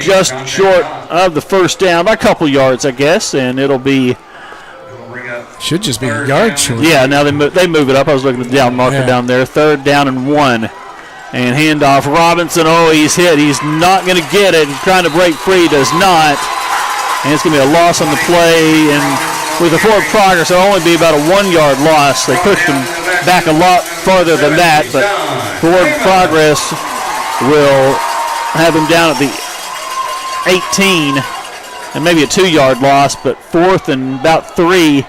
S9: just short of the first down by a couple yards, I guess. And it'll be...
S10: Should just be a yard short.
S9: Yeah, now they move it up. I was looking at the down marker down there. 3rd down and 1. And handoff Robinson. Oh, he's hit. He's not going to get it. He's trying to break free. Does not. And it's going to be a loss on the play. And with the forward progress, it'll only be about a 1-yard loss. They pushed him back a lot farther than that. But forward progress will have him down at the 18. And maybe a 2-yard loss, but 4th and about 3.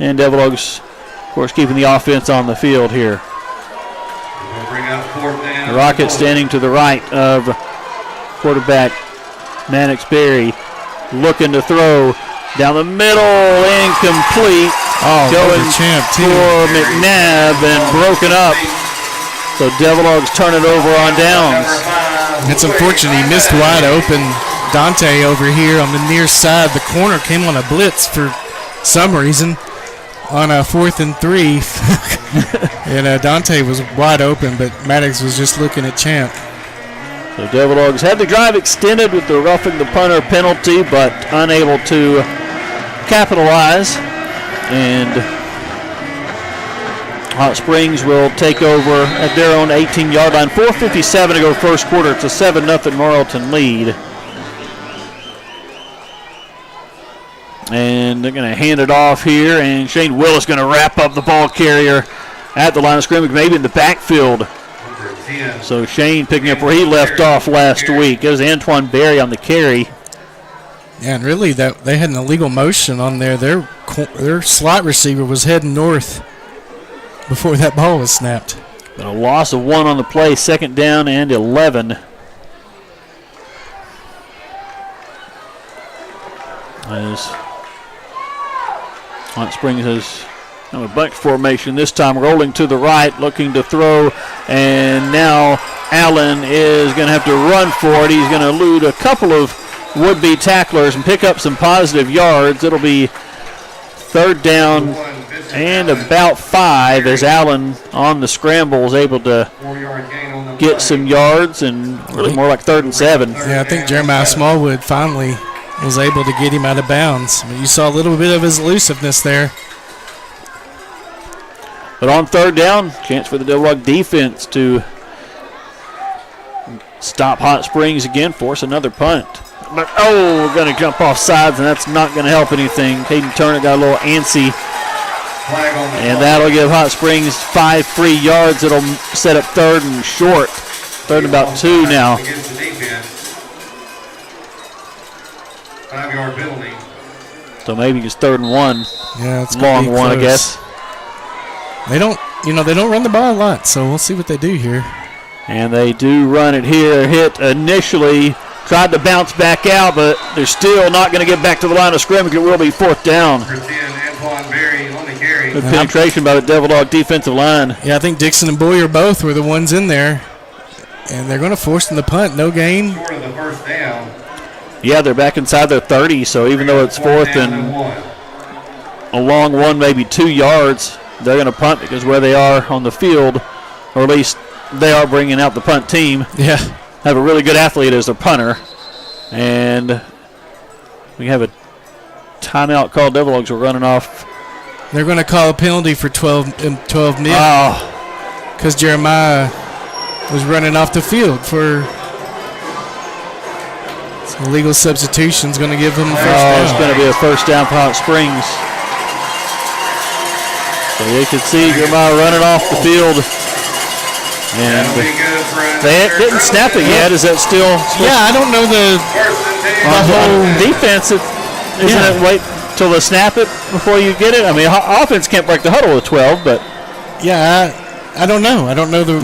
S9: And Devil Dogs, of course, keeping the offense on the field here. The Rockets standing to the right of quarterback Maddox Berry, looking to throw down the middle, incomplete. Going for McNabb and broken up. So Devil Dogs turn it over on downs.
S10: It's unfortunate he missed wide open Dante over here on the near side. The corner came on a blitz for some reason on a 4th and 3. And Dante was wide open, but Maddox was just looking at Champ.
S9: So Devil Dogs had the drive extended with the roughing the punter penalty, but unable to capitalize. And Hot Springs will take over at their own 18-yard line. 4:57 to go first quarter. It's a 7-0 Morrilton lead. And they're going to hand it off here, and Shane Willis going to wrap up the ball carrier at the line of scrimmage, maybe in the backfield. So Shane picking up where he left off last week. It was Antoine Berry on the carry.
S10: Yeah, and really they had an illegal motion on there. Their slot receiver was heading north before that ball was snapped.
S9: But a loss of 1 on the play, 2nd down and 11. As Hot Springs has a bunch formation this time, rolling to the right, looking to throw, and now Allen is going to have to run for it. He's going to elude a couple of would-be tacklers and pick up some positive yards. It'll be 3rd down and about 5 as Allen on the scramble is able to get some yards, and really more like 3rd and 7.
S10: Yeah, I think Jeremiah Smallwood finally was able to get him out of bounds. I mean, you saw a little bit of his elusiveness there.
S9: But on 3rd down, chance for the Devil Dog defense to stop Hot Springs again, force another punt. But, we're going to jump off sides, and that's not going to help anything. Caden Turner got a little antsy. And that'll give Hot Springs 5 free yards. It'll set up third and short. Third and about 2 now.
S17: 5-yard penalty.
S9: So maybe it's 3rd and 1.
S10: Yeah, it's
S9: long one, I guess.
S10: They don't run the ball a lot, so we'll see what they do here.
S9: And they do run it here. Hit initially, tried to bounce back out, but they're still not going to get back to the line of scrimmage. It will be 4th down. Good penetration by the Devil Dog defensive line.
S10: Yeah, I think Dixon and Boyer both were the ones in there. And they're going to force them to punt. No gain.
S17: Short of the first down.
S9: Yeah, they're back inside their 30, so even though it's 4th and a long one, maybe 2 yards, they're going to punt because where they are on the field, or at least they are bringing out the punt team.
S10: Yeah.
S9: Have a really good athlete as their punter. And we have a timeout called. Devil Dogs are running off.
S10: They're going to call a penalty for 12 mid. Because Jeremiah was running off the field for illegal substitutions. Going to give him a first down.
S9: It's going to be a first down for Hot Springs. So you can see Jeremiah running off the field. And they didn't snap it yet. Is that still?
S10: Yeah, I don't know the
S9: whole defense. Isn't it wait till they snap it before you get it? I mean, offense can't break the huddle with 12, but
S10: yeah, I don't know. I don't know the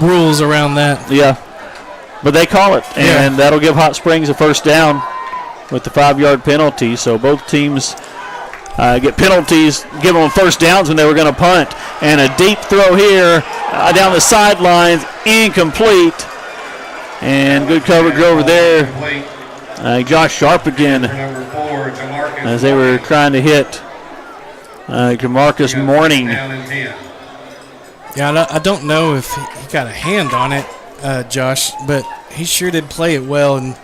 S10: rules around that.
S9: Yeah, but they call it, and that'll give Hot Springs a first down with the 5-yard penalty. So both teams get penalties, give them first downs when they were going to punt. And a deep throw here down the sidelines, incomplete. And good coverage over there. Josh Sharp again as they were trying to hit Jamarcus Morning.
S10: Yeah, I don't know if he got a hand on it, Josh, but he sure did play it well and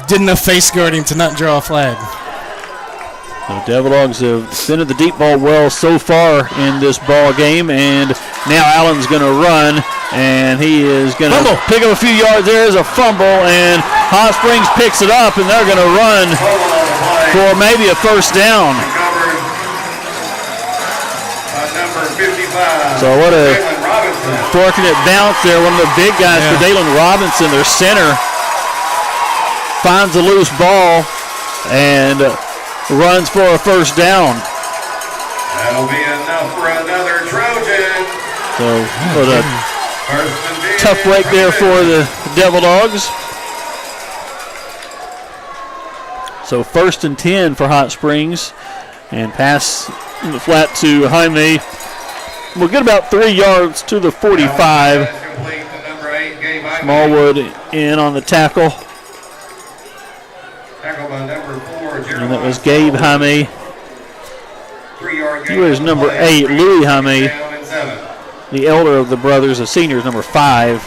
S10: did enough face guarding to not draw a flag.
S9: The Devil Dogs have defended the deep ball well so far in this ball game, and now Allen's going to run, and he is going to pick up a few yards. There's a fumble, and Hot Springs picks it up, and they're going to run for maybe a first down. So what a fortunate bounce there. One of the big guys for Dalen Robinson, their center, finds a loose ball and runs for a first down.
S17: That'll be enough for another Trojan.
S9: So what a tough break there for the Devil Dogs. So 1st and 10 for Hot Springs, and pass in the flat to Jaime. We'll get about 3 yards to the 45. Smallwood in on the tackle. And that was Gabe Jaime. He was number 8, Louis Jaime, the elder of the brothers. The senior is number 5.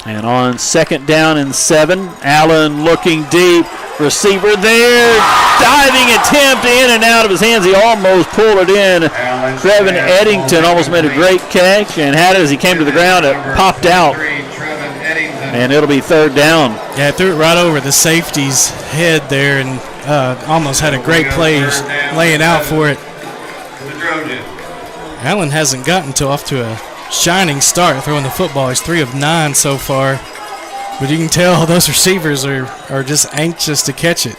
S9: And on 2nd down and 7, Allen looking deep. Receiver there. Diving attempt in and out of his hands. He almost pulled it in. Trevin Eddington almost made a great catch and had it as he came to the ground. It popped out. And it'll be 3rd down.
S10: Yeah, threw it right over the safety's head there and almost had a great play laying out for it. Allen hasn't gotten off to a shining start throwing the football. He's 3 of 9 so far. But you can tell those receivers are just anxious to catch it.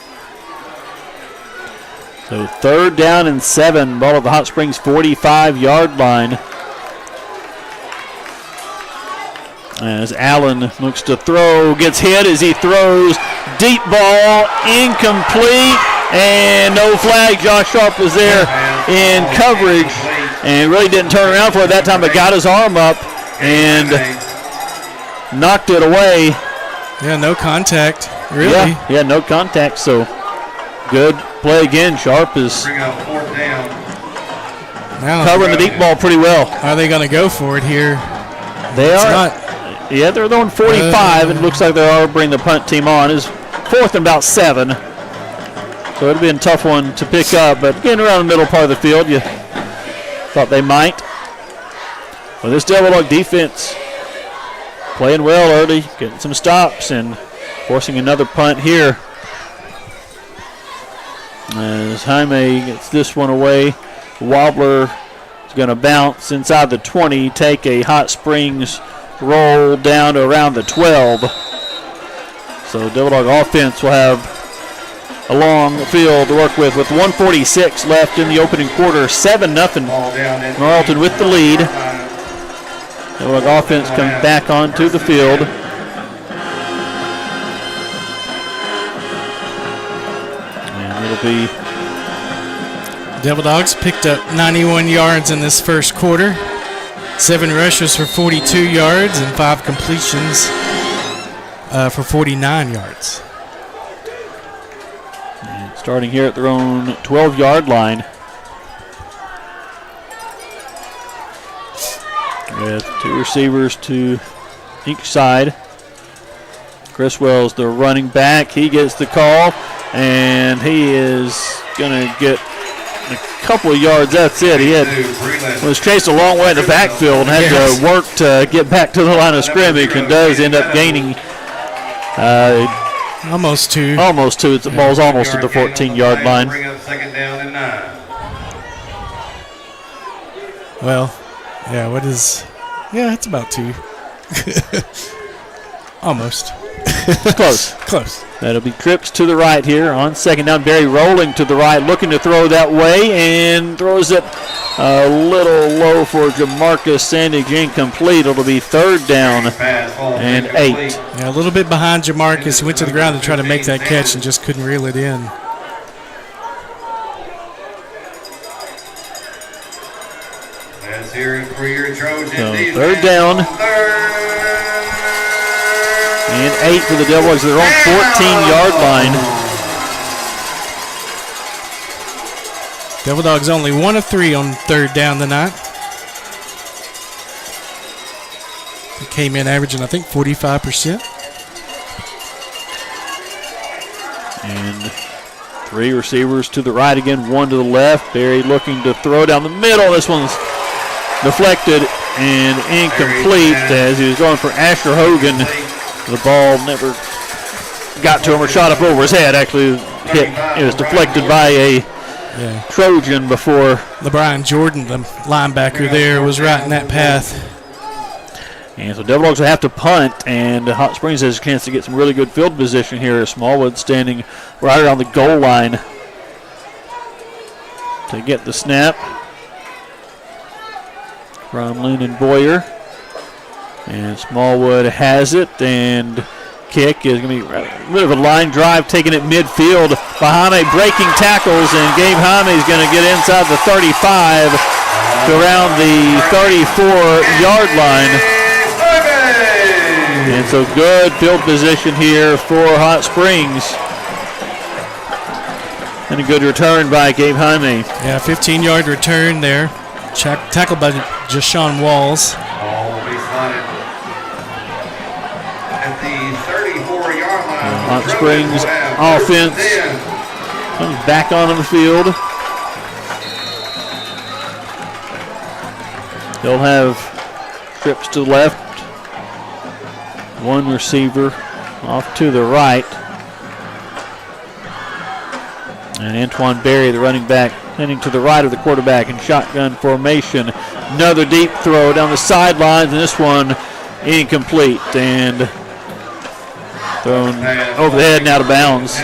S9: So 3rd down and 7. Ball at the Hot Springs 45-yard line. As Allen looks to throw, gets hit as he throws. Deep ball, incomplete, and no flag. Josh Sharp was there in coverage and really didn't turn around for it that time, but got his arm up and knocked it away.
S10: Yeah, no contact, really.
S9: Yeah, no contact, so good play again. Sharp is covering the deep ball pretty well.
S10: Are they going to go for it here?
S9: They are. Yeah, they're throwing 45. It looks like they are bringing the punt team on. It's 4th and about 7. So it'll be a tough one to pick up. But getting around the middle part of the field, you thought they might. Well, this Devil Dog defense playing well early, getting some stops and forcing another punt here. As Jaime gets this one away, Wobbler is going to bounce inside the 20, take a Hot Springs roll down to around the 12. So Devil Dog offense will have a long field to work with 1:46 left in the opening quarter. 7-0. Morrilton with the lead. Devil Dog offense comes back onto the field. It'll be
S10: Devil Dogs picked up 91 yards in this first quarter. 7 rushes for 42 yards and 5 completions for 49 yards.
S9: And starting here at their own 12-yard line. With 2 receivers to each side. Criswell's the running back. He gets the call. And he is going to get a couple of yards. That's it. He was chased a long way in the backfield and had to work to get back to the line of scrimmage, and does end up gaining
S10: almost 2.
S9: Almost 2. The ball's almost at the 14-yard line.
S10: Well, it's about 2. Almost.
S9: Close. That'll be trips to the right here on second down. Barry rolling to the right, looking to throw that way, and throws it a little low for Jamarcus Sandage, incomplete. It'll be 3rd down and 8.
S10: Yeah, a little bit behind Jamarcus. He went to the ground to try to make that catch and just couldn't reel it in.
S17: That's here for your Trojans.
S9: So 3rd down. And 8 for the Devil Dogs. They're on 14-yard line.
S10: Devil Dogs only 1 of 3 on 3rd down tonight. They came in averaging, I think, 45%.
S9: And 3 receivers to the right again, 1 to the left. Barry looking to throw down the middle. This one's deflected and incomplete as he was going for Asher Hogan. The ball never got to him or shot up over his head. Actually, it was deflected by a Trojan before.
S10: LeBron Jordan, the linebacker there, was right in that path.
S9: And so Devil Dogs will have to punt, and Hot Springs has a chance to get some really good field position here. Smallwood standing right around the goal line to get the snap from Lyndon Boyer. And Smallwood has it, and kick is going to be a bit of a line drive, taking it midfield. Bahame breaking tackles, and Gabe Jaime is going to get inside the 35 to around the 34-yard line. And so good field position here for Hot Springs. And a good return by Gabe Jaime.
S10: Yeah, 15-yard return there. Tackled by Jashawn Walls.
S9: Hot Springs offense comes back onto the field. They'll have trips to the left. 1 receiver off to the right. And Antoine Berry, the running back, heading to the right of the quarterback in shotgun formation. Another deep throw down the sidelines, and this one incomplete. And thrown over the head and out of bounds.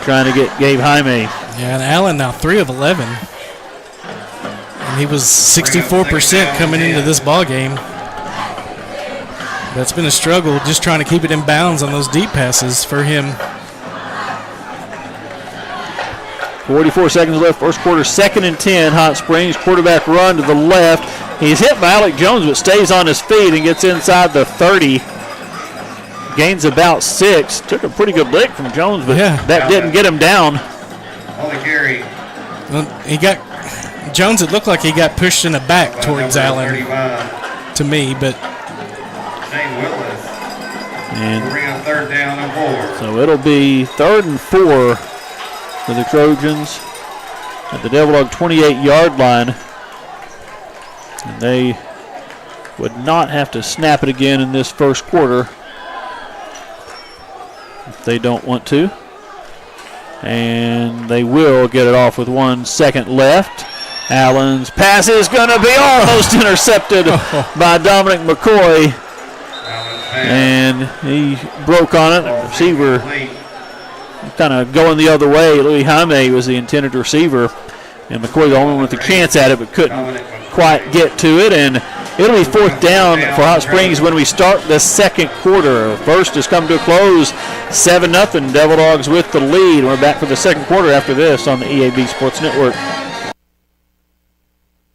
S9: Trying to get Gabe Jaime.
S10: Yeah, and Allen now 3 of 11. And he was 64% coming into this ball game. But it's been a struggle just trying to keep it in bounds on those deep passes for him.
S9: 44 seconds left, first quarter, 2nd and 10. Hot Springs quarterback run to the left. He's hit by Alec Jones, but stays on his feet and gets inside the 30. Gains about 6. Took a pretty good lick from Jones, but that didn't get him down.
S10: Well, Jones, it looked like he got pushed in the back towards Allen to me, but.
S9: And so it'll be 3rd and 4 for the Trojans at the Devil Dog 28-yard line. And they would not have to snap it again in this first quarter if they don't want to. And they will get it off with 1 second left. Allen's pass is going to be almost intercepted by Dominic McCoy. And he broke on it. The receiver kind of going the other way. Louis Jaime was the intended receiver. And McCoy the only one with a chance at it, but couldn't quite get to it. And it'll be 4th down for Hot Springs when we start the second quarter. First has come to a close. 7-0. Devil Dogs with the lead. We're back for the second quarter after this on the EAB Sports Network.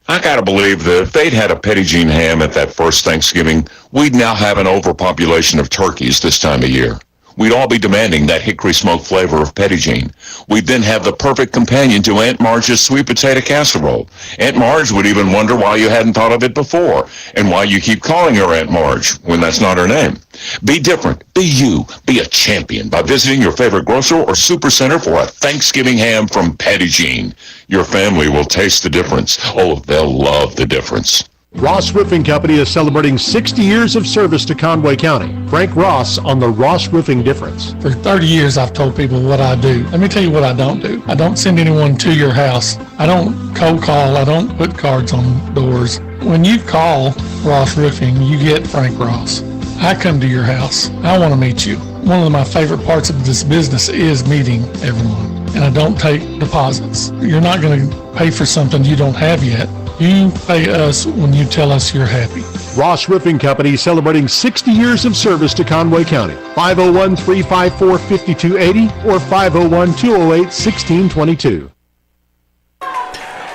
S18: I gotta believe that if they'd had a Petit Jean ham at that first Thanksgiving, we'd now have an overpopulation of turkeys this time of year. We'd all be demanding that hickory smoke flavor of Petit Jean. We'd then have the perfect companion to Aunt Marge's sweet potato casserole. Aunt Marge would even wonder why you hadn't thought of it before, and why you keep calling her Aunt Marge when that's not her name. Be different. Be you. Be a champion by visiting your favorite grocer or supercenter for a Thanksgiving ham from Petit Jean. Your family will taste the difference. Oh, they'll love the difference.
S3: Ross Roofing Company is celebrating 60 years of service to Conway County. Frank Ross on the Ross Roofing Difference.
S19: For 30 years, I've told people what I do. Let me tell you what I don't do. I don't send anyone to your house. I don't cold call. I don't put cards on doors. When you call Ross Roofing, you get Frank Ross. I come to your house. I want to meet you. One of my favorite parts of this business is meeting everyone. And I don't take deposits. You're not going to pay for something you don't have yet. You pay us when you tell us you're happy.
S3: Ross Roofing Company celebrating 60 years of service to Conway County. 501-354-5280 or 501-208-1622.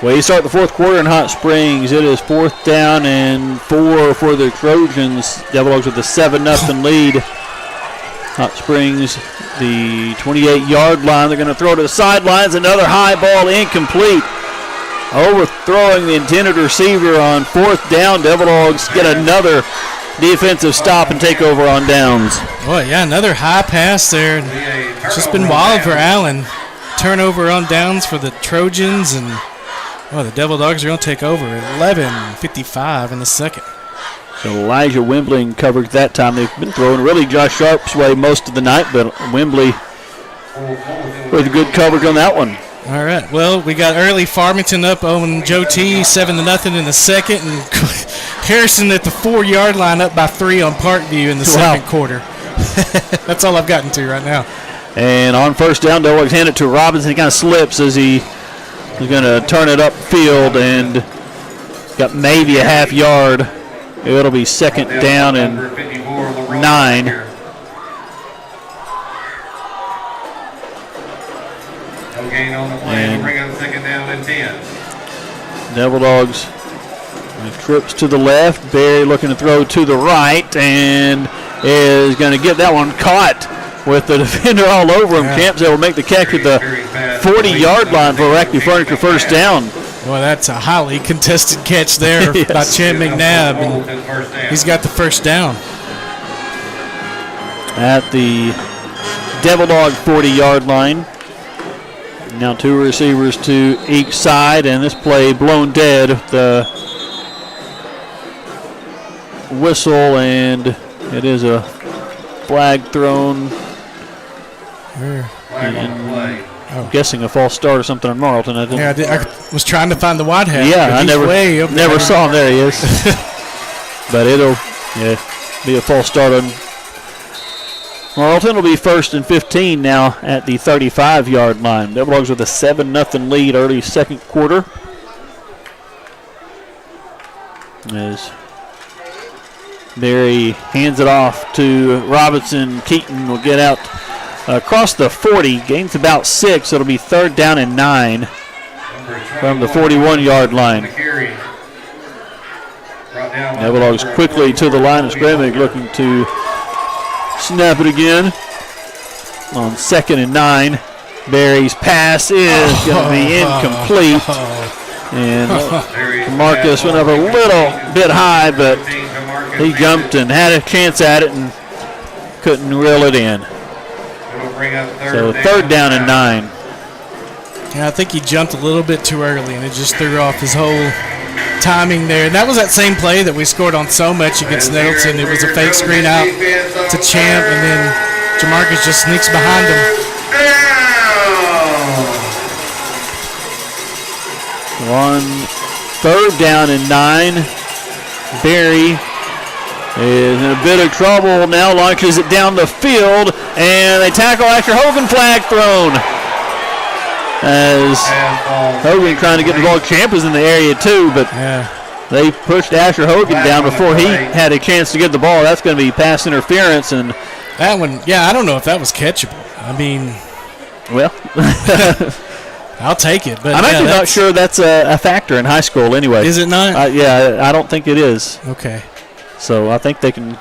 S9: Well, you start the fourth quarter in Hot Springs. It is 4th down and 4 for the Trojans. Devil Dogs with a 7-0 lead. Hot Springs, the 28-yard line. They're going to throw to the sidelines. Another high ball incomplete. Overthrowing the intended receiver on 4th down. Devil Dogs get another defensive stop and take over on downs.
S10: Boy, yeah, another high pass there. It's just been wild for Allen. Turnover on downs for the Trojans, and the Devil Dogs are going to take over. 11:55 in the second.
S9: So Elijah Wembley in coverage that time. They've been throwing really Josh Sharp's way most of the night, but Wembley with good coverage on that one.
S10: All right. Well, we got early Farmington up on Joe T, 7-0 in the second, and Harrison at the 4-yard line up by 3 on Parkview in the second quarter. That's all I've gotten to right now.
S9: And on 1st down, Devil Dogs hand it to Robinson. He kind of slips as he's going to turn it upfield and got maybe a half yard. It'll be 2nd down and 9.
S17: Gain on the play to bring up 2nd down and 10.
S9: Devil Dogs with trips to the left. Barry looking to throw to the right and is going to get that one caught with the defender all over him. Campbell will make the catch at the 40-yard line for Rackby Furniture 1st down.
S10: Well, that's a highly contested catch there
S9: Yes.
S10: by Chad McNabb, and he's got the 1st down.
S9: At the Devil Dog 40-yard line. Now 2 receivers to each side, and this play blown dead with the whistle, and it is a flag thrown. I'm guessing a false start or something on Morrilton.
S10: I was trying to find the wide hat.
S9: Yeah, I never saw him. There he is. But it'll be a false start on Morrilton. Will be 1st and 15 now at the 35-yard line. Devil Dogs with a 7-0 lead early second quarter. As Barry hands it off to Robinson. Keaton will get out across the 40, gains about 6. It'll be 3rd down and 9 from the 41-yard line. Devil Dogs quickly to the line of scrimmage, looking to snap it again on 2nd and 9. Barry's pass is going to be incomplete. And Marcus went up a little bit high, but he jumped and had a chance at it and couldn't reel it in. So 3rd down and 9.
S10: Yeah, I think he jumped a little bit too early, and it just threw off his whole timing there. And that was that same play that we scored on so much against Nettleton. It was a fake screen out to Champ, and then Jamarcus just sneaks behind him.
S9: On 3rd down and 9, Barry is in a bit of trouble now, launches it down the field, and they tackle Asher Hogan, flag thrown. As Hogan trying to get the ball. Champ is in the area too, but they pushed Asher Hogan down before he had a chance to get the ball. That's going to be pass interference. And
S10: that one, I don't know if that was catchable. I mean,
S9: well,
S10: I'll take it. But
S9: I'm actually not sure that's a factor in high school anyway.
S10: Is it not?
S9: I don't think it is.
S10: Okay.
S9: So I think they can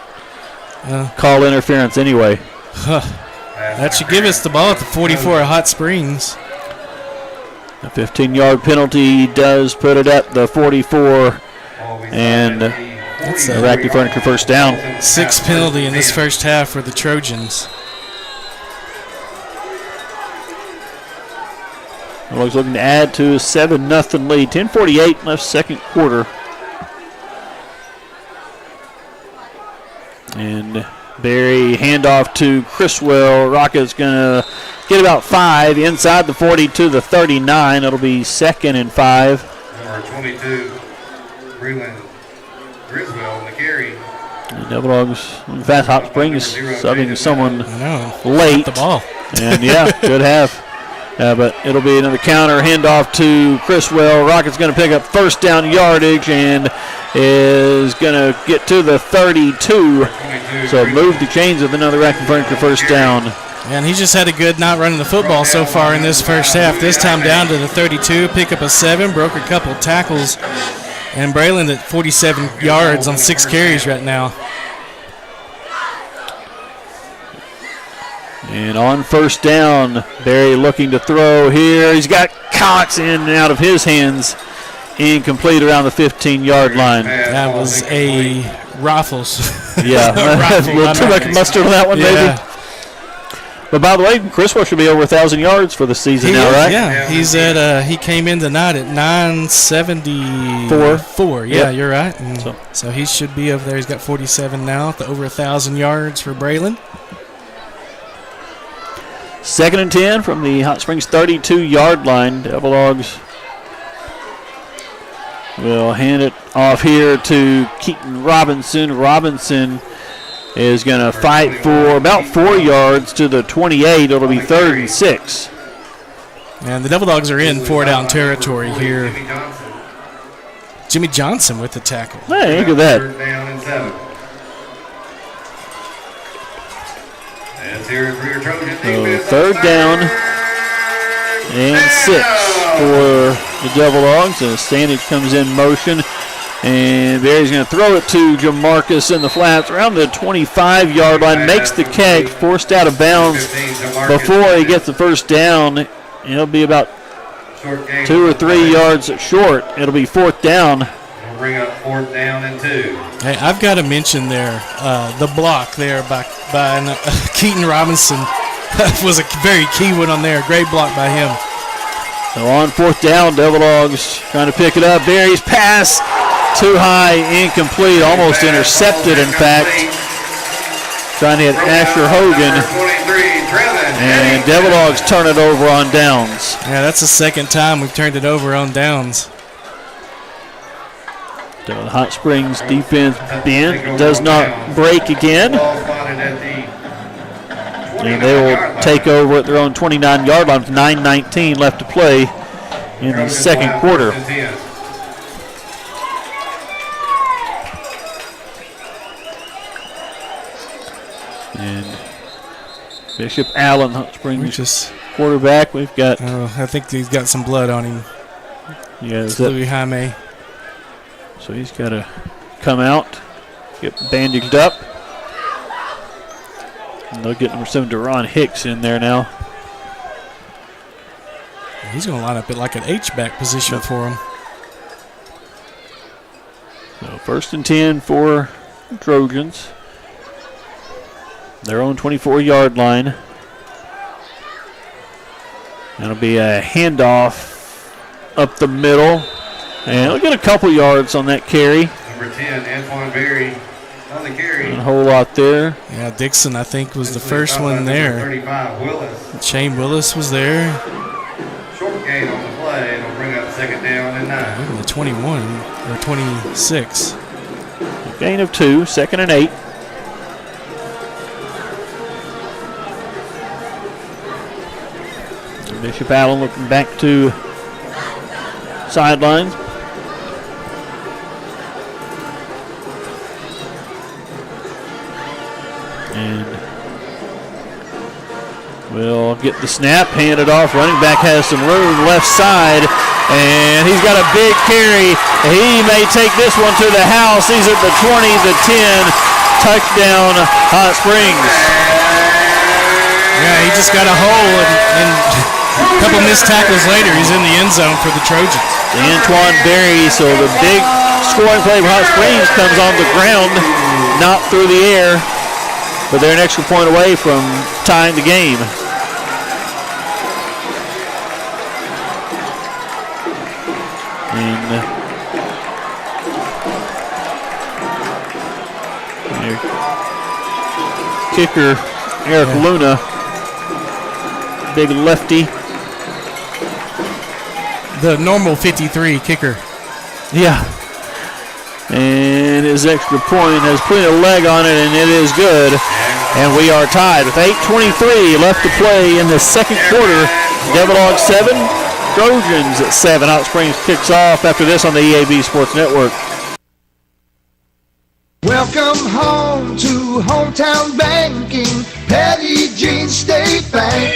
S9: call interference anyway.
S10: That should give us the ball at the 44 of Hot Springs.
S9: A 15-yard penalty does put it at the 44, and
S10: that's
S9: a Rackley Furniture first down.
S10: 6th penalty in this first half for the Trojans.
S9: Bulldogs looking to add to a 7-0 lead. 10:48 left, second quarter. And Barry handoff to Criswell. Rocket's going to get about 5 inside the 40 to the 39. It'll be 2nd and 5.
S17: Number 22, Griswell, McCary.
S9: The Devil Dogs, fast. Hot Springs subbing someone late.
S10: The ball.
S9: And could have. But it'll be another counter handoff to Criswell. Rocket's going to pick up first down yardage and is going to get to the 32. So move the chains with another Rackley Furniture first down.
S10: And he just had a good night running the football so far in this first half. This time down to the 32, pick up a 7, broke a couple tackles. And Braylon at 47 yards on 6 carries right now.
S9: And on first down, Barry looking to throw here. He's got Cox in and out of his hands. Incomplete around the 15-yard line.
S10: That was a Raffles.
S9: Yeah, a little too much mustard on that one, maybe. But by the way, Criswell should be over 1,000 yards for the season now, right?
S10: Yeah, he's at. He came in tonight at 974. Yeah, you're right. And so he should be over there. He's got 47 now, over 1,000 yards for Braylon.
S9: 2nd and 10 from the Hot Springs 32-yard line. Devil Dogs will hand it off here to Keaton Robinson. Robinson is going to fight for about 4 yards to the 28. It'll be 3rd and 6.
S10: And the Devil Dogs are in 4-down territory here. Jimmy Johnson with the tackle.
S9: Hey, look at that.
S17: 3rd down and 7. Let's hear it for your Trojans.
S9: So 3rd down and 6 for the Devil Dogs. As Standage comes in motion. And Barry's going to throw it to Jamarcus in the flats around the 25-yard line. Makes the catch, forced out of bounds before he gets the first down. It'll be about 2 or 3 yards short. It'll be 4th down.
S17: We'll bring up 4th down and 2.
S10: Hey, I've got to mention there the block there by Keaton Robinson was a very key one on there. Great block by him.
S9: So on 4th down, Devil Dogs trying to pick it up. Barry's pass too high, incomplete, almost intercepted, in fact. Trying to hit Asher Hogan. And Devil Dogs turn it over on downs.
S10: Yeah, that's the 2nd time we've turned it over on downs.
S9: The Hot Springs defense bent, does not break again. And they will take over at their own 29-yard line with 9:19 left to play in the second quarter. And Bishop Allen, Hot Springs quarterback. We've got.
S10: I think he's got some blood on him.
S9: Yeah,
S10: it's Louis Jaime.
S9: So he's got to come out, get bandaged up. And they'll get number 7, Deron Hicks, in there now.
S10: He's going to line up at like an H-back position for him.
S9: So 1st and 10 for the Trojans. Their own 24-yard line. That'll be a handoff up the middle. And we'll get a couple yards on that carry.
S17: Number 10, Antoine Berry on the carry.
S9: A whole lot there.
S10: Yeah, Dixon, I think, was the first one there.
S17: 35, Willis.
S10: Shane Willis was there.
S17: Short gain on the play. It'll bring up second down and 9.
S10: Even the 21 or 26.
S9: A gain of 2, 2nd and 8. Bishop Allen looking back to sidelines. And we'll get the snap, hand it off. Running back has some room left side, and he's got a big carry. He may take this one to the house. He's at the 20, the 10. Touchdown, Hot Springs.
S10: Yeah, he just got a hole, and a couple missed tackles later, he's in the end zone for the Trojans.
S9: Antoine Berry, so the big scoring play for Hot Springs comes on the ground, not through the air, but they're an extra point away from tying the game. And kicker Eric Luna, big lefty.
S10: The normal 53 kicker.
S9: Yeah. And his extra point has plenty of leg on it, and it is good. And we are tied with 8:23 left to play in the second quarter. Devil Dogs 7, Trojans 7. Hot Springs kicks off after this on the EAB Sports Network.
S20: Welcome home to hometown banking, Petit Jean State Bank.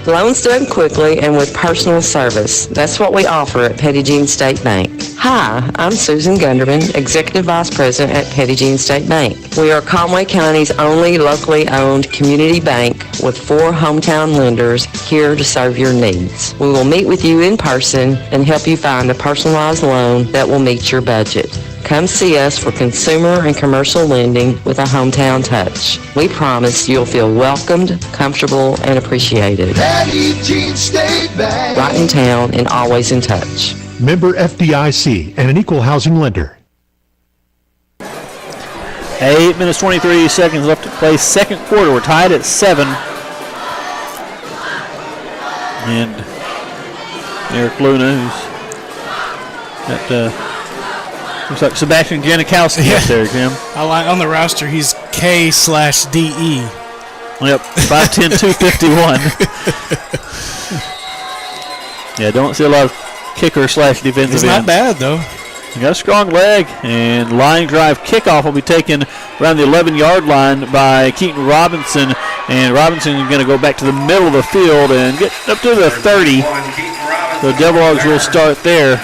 S21: Loans done quickly and with personal service. That's what we offer at Petit Jean State Bank. Hi, I'm Susan Gunderman, Executive Vice President at Petit Jean State Bank. We are Conway County's only locally owned community bank with 4 hometown lenders here to serve your needs. We will meet with you in person and help you find a personalized loan that will meet your budget. Come see us for consumer and commercial lending with a hometown touch. We promise you'll feel welcomed, comfortable, and appreciated.
S20: Petit Jean State Bank.
S21: Right in town and always in touch.
S3: Member FDIC and an equal housing lender.
S9: 8 minutes 23 seconds left to play second quarter. We're tied at 7. And Eric Luna, who's at looks like Sebastian Janikowski up there, Jim.
S10: I like on the roster. He's K/DE.
S9: Yep, 5'10", 251. Yeah, don't see a lot of kicker/defensive end.
S10: He's not bad though.
S9: He got a strong leg, and line drive kickoff will be taken around the 11-yard line by Keaton Robinson, and Robinson is going to go back to the middle of the field and get up to the 30. So Devil Dogs will start there.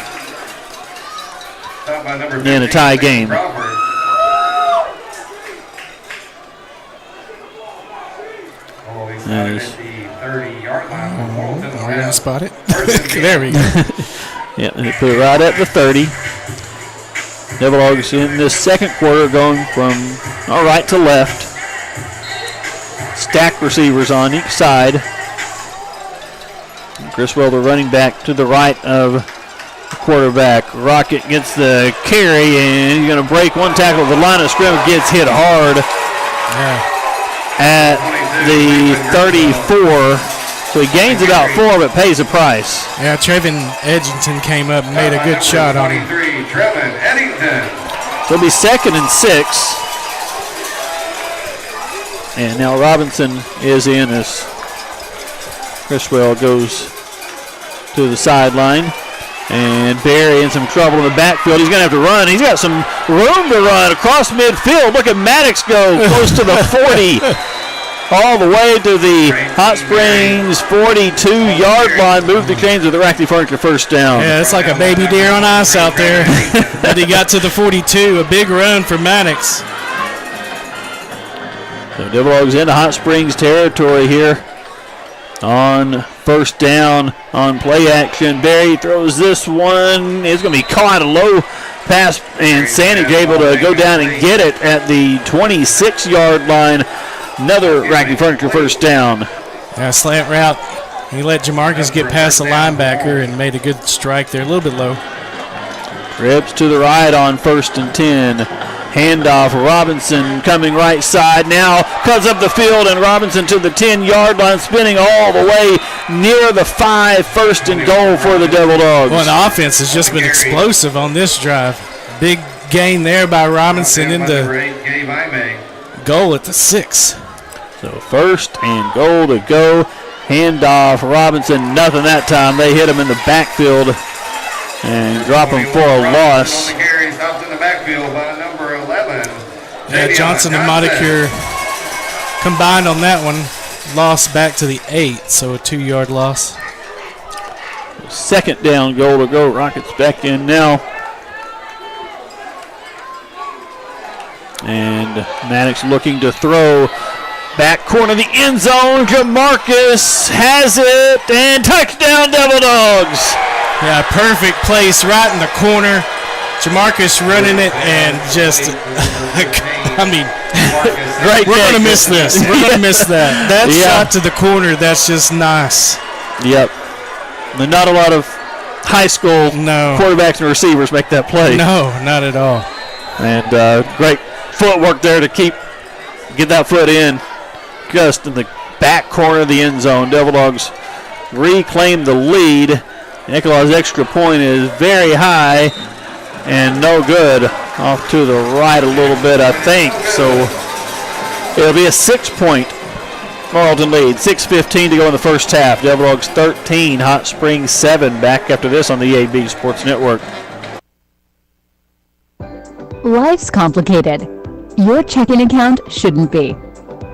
S9: And a tie game. Nice.
S10: We're going to spot it. There we go.
S9: Yeah, they put it right at the 30. Devil Dogs in this second quarter going from right to left. Stack receivers on each side. And Criswell, the running back, to the right of the quarterback. Rocket gets the carry, and he's going to break one tackle. The line of scrimmage gets hit hard at the 34. So he gains about 4, but pays a price.
S10: Yeah, Trevin Edgington came up and made a good shot on him.
S17: Trevin Eddington.
S9: So it'll be 2nd and 6. And now Robinson is in as Criswell goes to the sideline. And Barry in some trouble in the backfield. He's going to have to run. He's got some room to run across midfield. Look at Maddox go close to the 40. All the way to the Hot Springs 42-yard line. Move the chains with the Rackley Furniture first down.
S10: Yeah, it's like a baby deer on ice out there. But he got to the 42. A big run for Maddox.
S9: So Devil Dogs into Hot Springs territory here on first down on play action. Barry throws this one. It's going to be caught, a low pass, and Sandage able to go down and get it at the 26-yard line. Another Rackley Furniture first down.
S10: Yeah, slant route. He let Jamarcus get past the linebacker and made a good strike there, a little bit low.
S9: Rips to the right on 1st and 10. Handoff, Robinson coming right side now, cuts up the field, and Robinson to the 10-yard line, spinning all the way near the 5, 1st and goal for the Devil Dogs.
S10: Well, the offense has just been explosive on this drive. Big gain there by Robinson into goal at the 6.
S9: So 1st and goal to go. Handoff, Robinson, nothing that time. They hit him in the backfield and drop him for a loss.
S10: Yeah, Johnson and Montecure combined on that one. Lost back to the 8, so a 2-yard loss.
S9: 2nd down, goal to go. Rockets back in now. And Maddox looking to throw. Back corner of the end zone. Jamarcus has it. And touchdown, Devil Dogs.
S10: Yeah, perfect place right in the corner. Jamarcus running it and just, I mean,
S9: great.
S10: We're going to miss this. We're going to miss that. That shot to the corner, that's just nice.
S9: Yep. Not a lot of high school quarterbacks and receivers make that play.
S10: No, not at all.
S9: And great footwork there to get that foot in just in the back corner of the end zone. Devil Dogs reclaim the lead. Nicolai's extra point is very high and no good. Off to the right a little bit, I think. So it'll be a 6-point Morrilton lead. 6:15 to go in the first half. Devil Dogs 13, Hot Springs 7. Back after this on the EAB Sports Network.
S15: Life's complicated. Your checking account shouldn't be.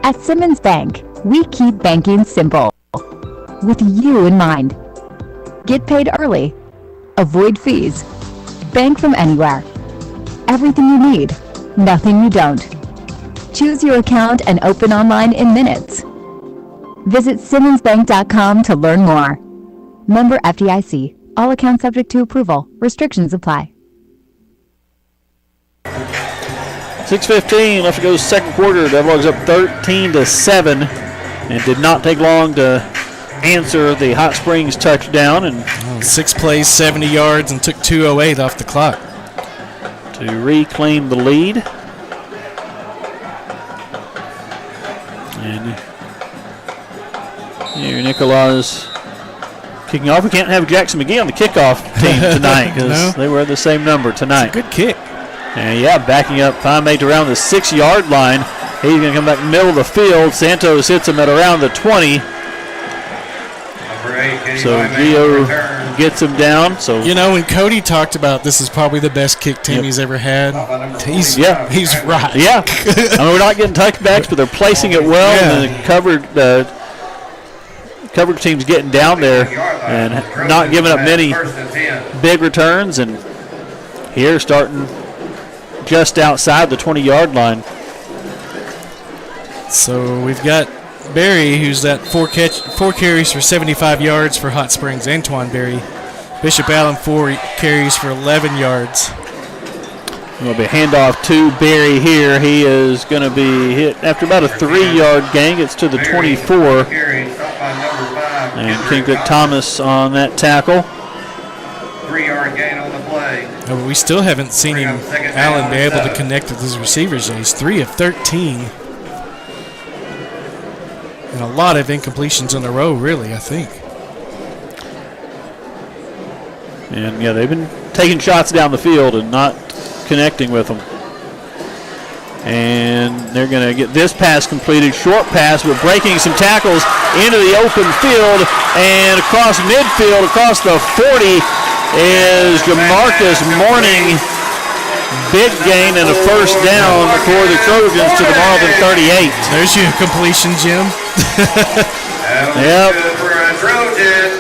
S15: At Simmons Bank, we keep banking simple. With you in mind. Get paid early. Avoid fees. Bank from anywhere. Everything you need. Nothing you don't. Choose your account and open online in minutes. Visit SimmonsBank.com to learn more. Member FDIC. All accounts subject to approval. Restrictions apply.
S9: 6:15 left to go second quarter. Devil Dogs up 13-7, and did not take long to answer the Hot Springs touchdown. And
S10: 6 plays, 70 yards, and took 2:08 off the clock
S9: to reclaim the lead. And here Nicolai's kicking off. We can't have Jackson McGee on the kickoff team tonight because they wear the same number tonight.
S10: It's a good kick.
S9: And backing up, Pymate around the 6-yard line. He's going to come back middle of the field. Santos hits him at around the 20. So Gio gets him down. So
S10: when Cody talked about this is probably the best kick team he's ever had, he's right.
S9: Yeah. I mean, we're not getting touchbacks, but they're placing it well. And the coverage team's getting down there and not giving up many big returns. And here starting just outside the 20-yard line.
S10: So we've got Berry, who's at 4 carries for 75 yards for Hot Springs. Antoine Berry. Bishop Allen 4 carries for 11 yards.
S9: Will be a handoff to Berry here. He is going to be hit after about a 3-yard gain. It's to the 24. And Kingsley Thomas on that tackle.
S17: 3-yard gain on the play.
S10: But we still haven't seen Allen be able to connect with his receivers. He's 3 of 13. And a lot of incompletions in a row, really, I think.
S9: And, they've been taking shots down the field and not connecting with them. And they're going to get this pass completed. Short pass, but breaking some tackles into the open field. And across midfield, across the 40, is Jamarcus Mourning. Big gain and a first down for the Trojans to the Morrilton 38.
S10: There's your completion, Jim.
S9: Yep.
S17: For a Trojan.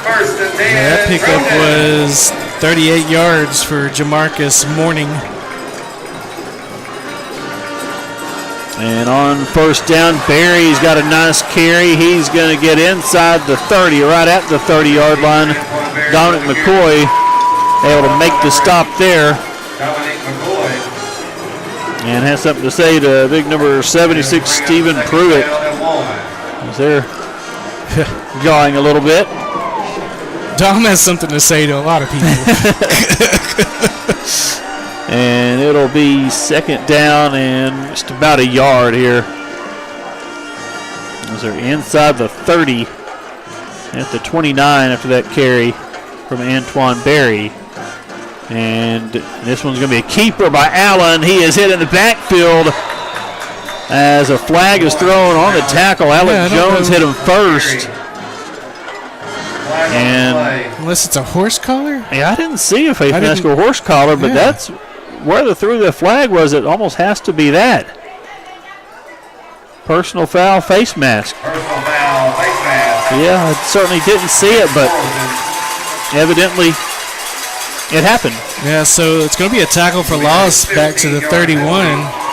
S17: First and 10.
S10: That pickup was 38 yards for Jamarcus Mourning.
S9: And on first down, Barry's got a nice carry. He's going to get inside the 30, right at the 30-yard line. Dominic McCoy able to make the stop there. And has something to say to big number 76, Stephen Pruitt. As they're jawing a little bit.
S10: Dom has something to say to a lot of people.
S9: And it'll be second down and just about a yard here. As they're inside the 30 at the 29 after that carry from Antoine Berry. And this one's going to be a keeper by Allen. He is hit in the backfield as a flag is thrown on the tackle. Alec Jones hit him first. And
S10: unless it's a horse collar?
S9: Yeah, I didn't see a face mask or horse collar, but that's where the through the flag was. It almost has to be that. Personal foul, face mask.
S17: Personal foul, face mask.
S9: Yeah, I certainly didn't see it, but evidently it happened.
S10: Yeah, so it's going to be a tackle for loss back to the 31,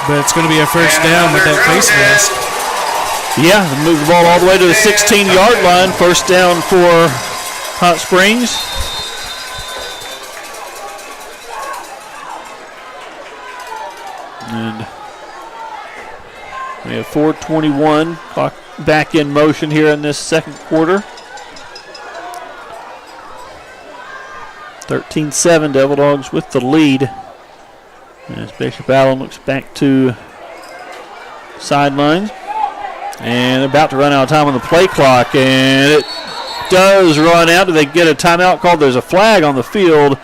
S10: but it's going to be a first down with that face mask.
S9: Yeah, move the ball all the way to the 16-yard line. First down for Hot Springs. And we have 4:21 clock back in motion here in this second quarter. 13-7, Devil Dogs with the lead. As Bishop Allen looks back to sidelines. And they're about to run out of time on the play clock. And it does run out. Do they get a timeout called? There's a flag on the field.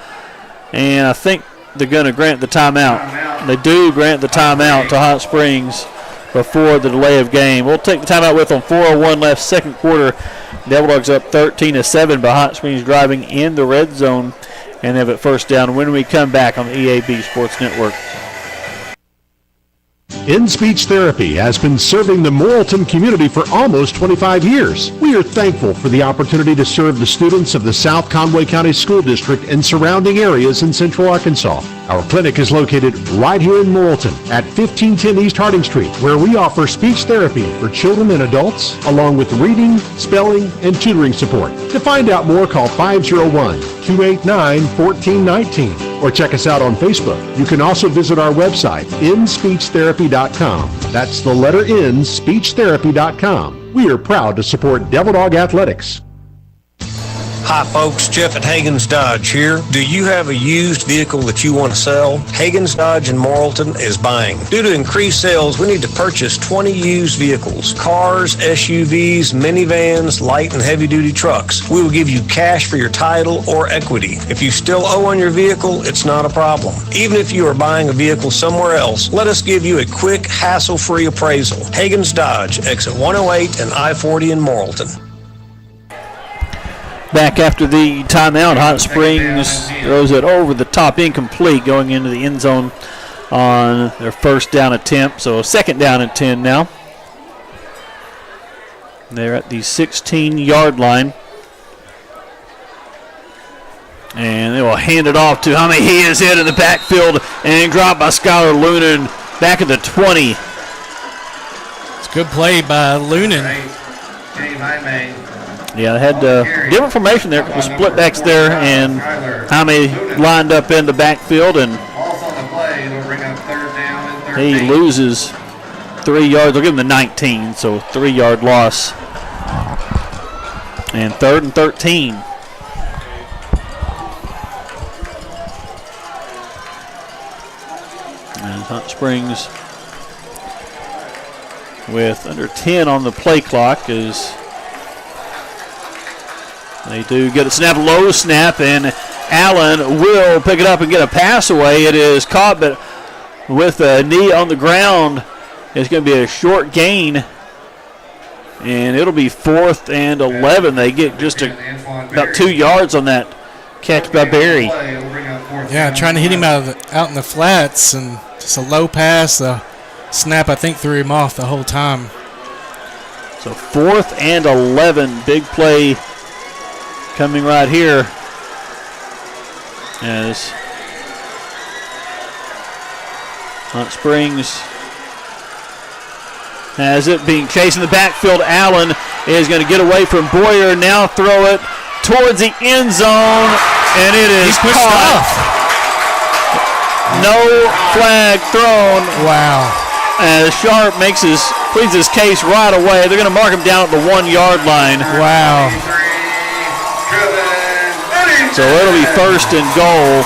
S9: And I think they're going to grant the timeout. They do grant the timeout to Hot Springs before the delay of game. We'll take the timeout with them. 4:01 left, second quarter. Devil Dogs up 13-7 by Hot Springs driving in the red zone. And they have it first down when we come back on the EAB Sports Network.
S3: In-Speech Therapy has been serving the Morrilton community for almost 25 years. We are thankful for the opportunity to serve the students of the South Conway County School District and surrounding areas in Central Arkansas. Our clinic is located right here in Morrilton at 1510 East Harding Street, where we offer speech therapy for children and adults, along with reading, spelling, and tutoring support. To find out more, call 501-289-1419 or check us out on Facebook. You can also visit our website, inspeechtherapy.com. That's the letter N, speechtherapy.com. We are proud to support Devil Dog Athletics.
S1: Hi folks, Jeff at Hagen's Dodge here. Do you have a used vehicle that you want to sell? Hagen's Dodge in Morrilton is buying. Due to increased sales, we need to purchase 20 used vehicles, cars, SUVs, minivans, light and heavy duty trucks. We will give you cash for your title or equity. If you still owe on your vehicle, it's not a problem. Even if you are buying a vehicle somewhere else, let us give you a quick, hassle-free appraisal. Hagen's Dodge, exit 108 and I-40 in Morrilton.
S9: Back after the timeout, Hot Springs throws it over the top, incomplete, going into the end zone on their first down attempt. So second down and 10 now. They're at the 16-yard line. And they will hand it off to Jaime. He is hit in the backfield and dropped by Skylar Lunan back at the 20.
S10: It's a good play by Lunan.
S9: Yeah, they had different formation there. The split backs there, and Jaime lined up in the backfield, and he loses 3 yards. They'll give him the 19, so 3-yard loss. And 3rd and 13. And Hot Springs with under 10 on the play clock is... They do get a snap, low snap, and Allen will pick it up and get a pass away. It is caught, but with a knee on the ground, it's going to be a short gain, and it'll be 4th and 11. They get just about 2 yards on that catch by Berry.
S10: Yeah, trying to hit him out in the flats, and just a low pass. The snap, I think, threw him off the whole time.
S9: So 4th and 11, big play coming right here as Hot Springs has it being chased in the backfield. Allen is going to get away from Boyer, now throw it towards the end zone, and it is caught. No flag thrown.
S10: Wow.
S9: As Sharp pleads his case right away. They're going to mark him down at the 1-yard line.
S10: Wow.
S9: So it'll be first and goal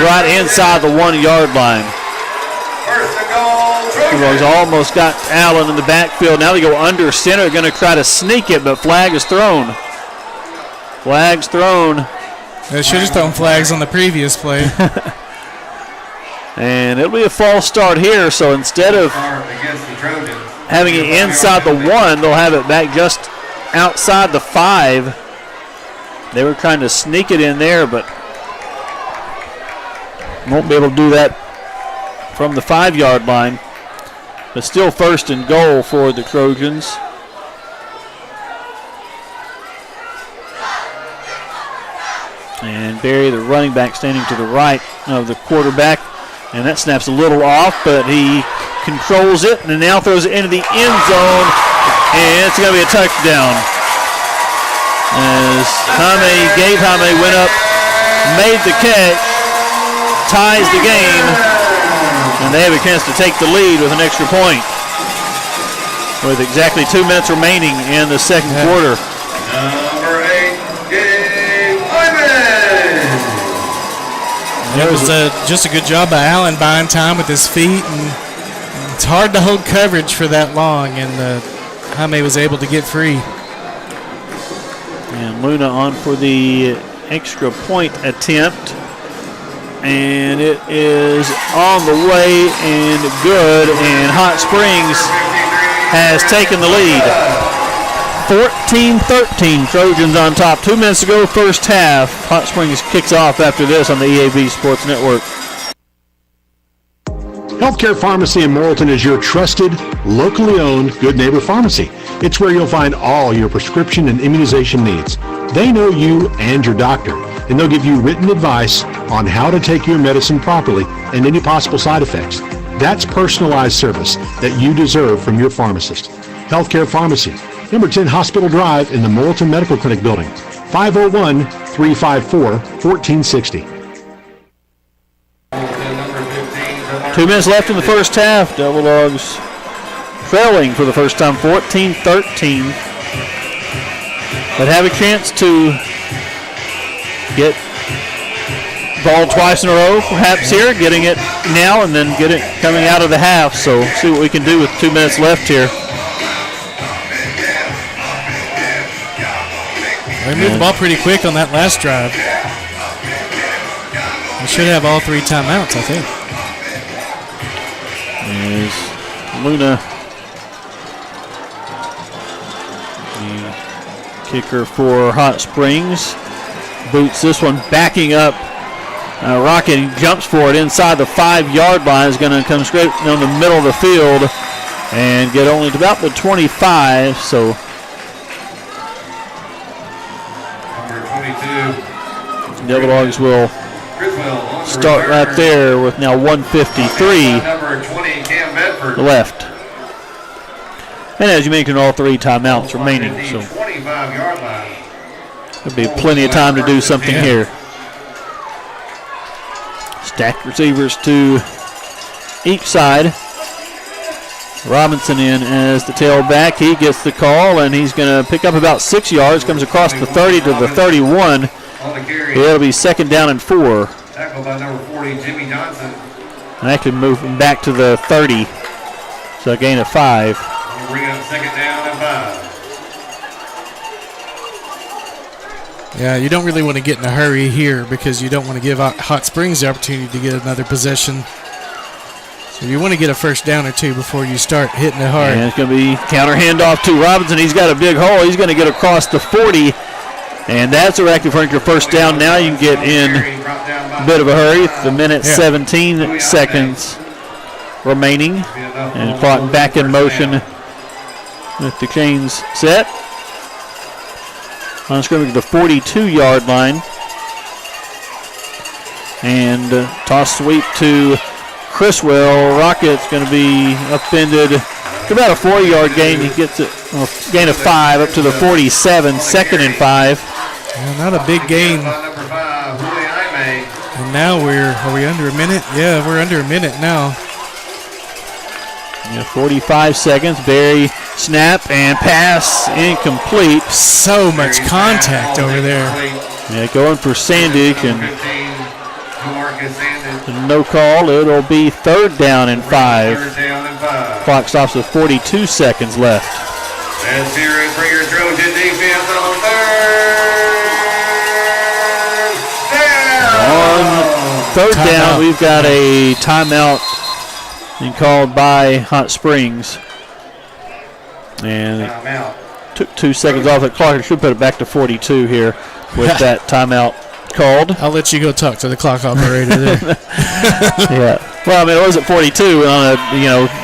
S9: right inside the 1 yard line. He's almost got Allen in the backfield. Now they go under center. They're going to try to sneak it, but flag is thrown. Flag's thrown.
S10: They should have thrown flags on the previous play.
S9: And it'll be a false start here, so instead of having it inside the 1, they'll have it back just outside the 5. They were trying to sneak it in there, but won't be able to do that from the 5 yard line. But still first and goal for the Trojans. And Barry, the running back, standing to the right of the quarterback. And that snaps a little off, but he controls it and now throws it into the end zone. And it's going to be a touchdown. As Jaime went up, made the catch, ties the game, and they have a chance to take the lead with an extra point. With exactly 2 minutes remaining in the second quarter.
S17: Number 8, Gabe Lyman.
S10: It was just a good job by Allen buying time with his feet, and it's hard to hold coverage for that long, and Jaime was able to get free.
S9: And Luna on for the extra point attempt. And it is on the way and good, and Hot Springs has taken the lead. 14-13, Trojans on top. 2 minutes to go, first half. Hot Springs kicks off after this on the EAB Sports Network.
S3: Healthcare Pharmacy in Morrilton is your trusted, locally owned Good Neighbor Pharmacy. It's where you'll find all your prescription and immunization needs. They know you and your doctor, and they'll give you written advice on how to take your medicine properly and any possible side effects. That's personalized service that you deserve from your pharmacist. Healthcare Pharmacy, number 10 Hospital Drive in the Morrilton Medical Clinic building, 501-354-1460.
S9: 2 minutes left in the first half. Devil Dogs trailing for the first time, 14-13. But have a chance to get ball twice in a row, perhaps here, getting it now and then get it coming out of the half. So see what we can do with 2 minutes left here.
S10: They moved the ball pretty quick on that last drive. They should have all 3 timeouts, I think.
S9: Is Luna, the kicker for Hot Springs, boots this one, backing up. Rocket jumps for it inside the 5 yard line. Is going to come straight down the middle of the field and get only to about the 25. So
S17: Number 22.
S9: Devil Dogs will start right there with now 1:53
S17: Number 20, Cam Bedford.
S9: left. And as you mentioned, all 3 timeouts remaining. So
S17: 25-yard line.
S9: there'll be plenty of time to do something here. Stacked receivers to each side. Robinson in as the tailback. He gets the call, and he's going to pick up about 6 yards. Comes across the 30 to the 31. It'll be second down and 4.
S17: Tackled by number 40, Jimmy Johnson.
S9: And actually moving back to the 30. So a gain of 5.
S17: We'll bring up second down and 5.
S10: Yeah, you don't really want to get in a hurry here because you don't want to give Hot Springs the opportunity to get another possession. So you want to get a first down or 2 before you start hitting it hard.
S9: And it's going to be counter handoff to Robinson. He's got a big hole. He's going to get across the 40. And that's a Active Furniture first down. Now you can get in a bit of a hurry. The minute 17 seconds remaining. And clock back in motion with the chains set. On scrimmage, the 42-yard line. And toss sweep to Criswell. Rocket's going to be upended to about a 4-yard gain. He gets it, gain of 5 up to the 47, second and 5.
S10: Yeah, not a big gain. And now are we under a minute? Yeah, we're under a minute now.
S9: 45 seconds. Berry snap and pass incomplete.
S10: So much contact over there.
S9: Yeah, going for Sandick and no call. It'll be 3rd down and 5. Clock stops with 42 seconds left.
S17: Let's hear it for your Trojan defense on 3rd down.
S9: On 3rd down, we've got a timeout being called by Hot Springs. And it took 2 seconds off the clock. It should put it back to 42 here with that timeout called.
S10: I'll let you go talk to the clock operator there.
S9: Yeah. Well, I mean, it was at 42 on a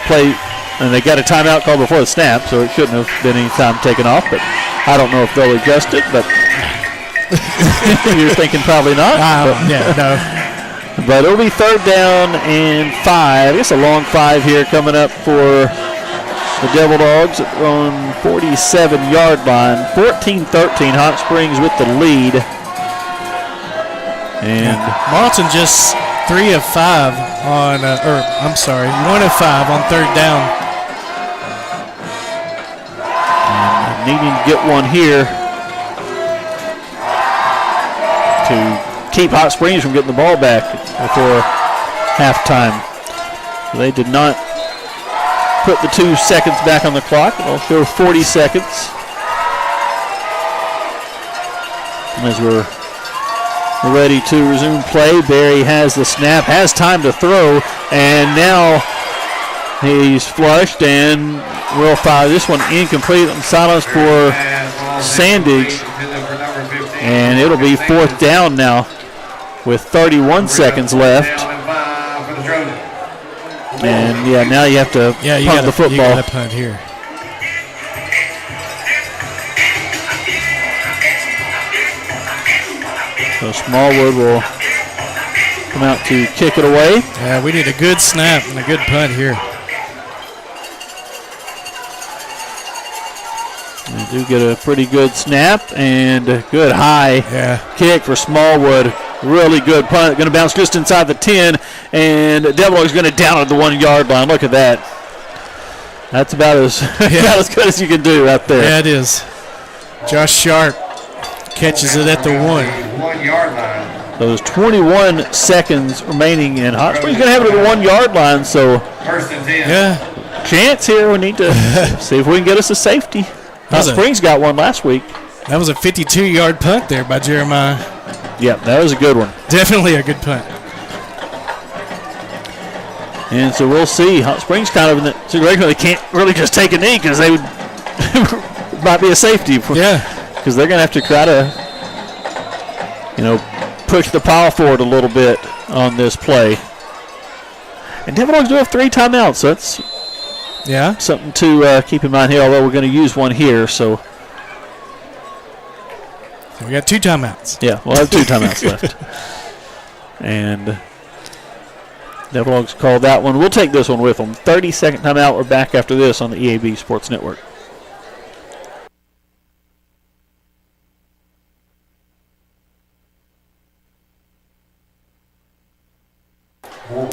S9: play, and they got a timeout called before the snap, so it shouldn't have been any time taken off. But I don't know if they'll adjust it. But you're thinking probably not.
S10: Yeah, no.
S9: But it'll be 3rd down and 5. I guess a long 5 here coming up for the Devil Dogs on 47-yard line. 14-13, Hot Springs with the lead. And
S10: Morrilton just 3 of 5 on, 1 of 5 on 3rd down.
S9: And needing to get one here to keep Hot Springs from getting the ball back before halftime. So they did not put the 2 seconds back on the clock. It'll show 40 seconds. As we're ready to resume play, Berry has the snap, has time to throw, and now he's flushed and will fire this one incomplete on silence for Sandig. And it'll be 4th down now with 31 seconds left. And now you have to punt the football.
S10: You got to punt here.
S9: So Smallwood will come out to kick it away.
S10: Yeah, we need a good snap and a good punt here.
S9: We do get a pretty good snap and a good high kick for Smallwood. Really good punt. Going to bounce just inside the 10, and Devil is going to down at the 1-yard line. Look at that. That's about as good as you can do out there.
S10: Yeah, it is. Josh Sharp catches it at the 1.
S17: 1-yard line.
S9: Those 21 seconds remaining, and Hot Springs going to have it at the 1-yard line. So,
S17: 1st and 10.
S9: Yeah, chance here. We need to see if we can get us a safety. Hot Springs got one last week.
S10: That was a 52-yard punt there by Jeremiah.
S9: Yep, that was a good one.
S10: Definitely a good punt.
S9: And so we'll see. Hot Springs kind of in the situation where they can't really just take a knee because they would might be a safety.
S10: Yeah.
S9: Because they're going to have to try to, push the pile forward a little bit on this play. And Devil Dogs do have 3 timeouts, so that's something to keep in mind here, although we're going to use one here. So
S10: we got 2 timeouts.
S9: Yeah, we'll have 2 timeouts left. And Devil Dogs called that one. We'll take this one with them. 30-second timeout. We're back after this on the EAB Sports Network.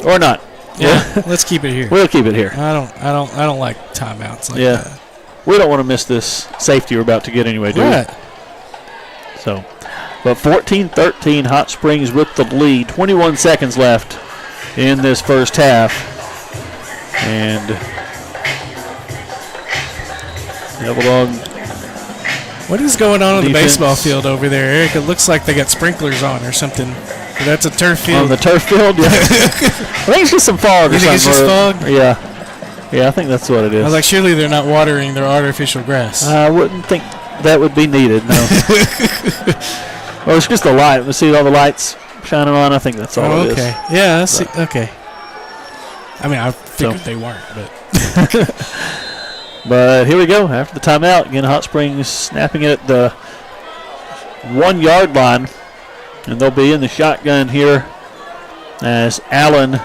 S9: Or not.
S10: Yeah, let's keep it here.
S9: We'll keep it here.
S10: I don't like timeouts like that.
S9: We don't want to miss this safety we're about to get anyway, do we? So, but 14-13, Hot Springs with the lead. 21 seconds left in this first half. And Devil Dog.
S10: What is going on in the baseball field over there, Eric? It looks like they got sprinklers on or something. That's a turf field.
S9: On the turf field, yeah. I think it's just some fog or
S10: You think
S9: something.
S10: it's just fog?
S9: Yeah, I think that's what it is.
S10: I was like, surely they're not watering their artificial grass.
S9: I wouldn't think that would be needed, no. Well, it's just the light. We see all the lights shining on. I think that's all it is.
S10: Okay. Yeah, I see. Okay. I mean, I figured they weren't, but.
S9: But here we go. After the timeout, again, Hot Springs snapping it at the 1-yard line. And they'll be in the shotgun here as Allen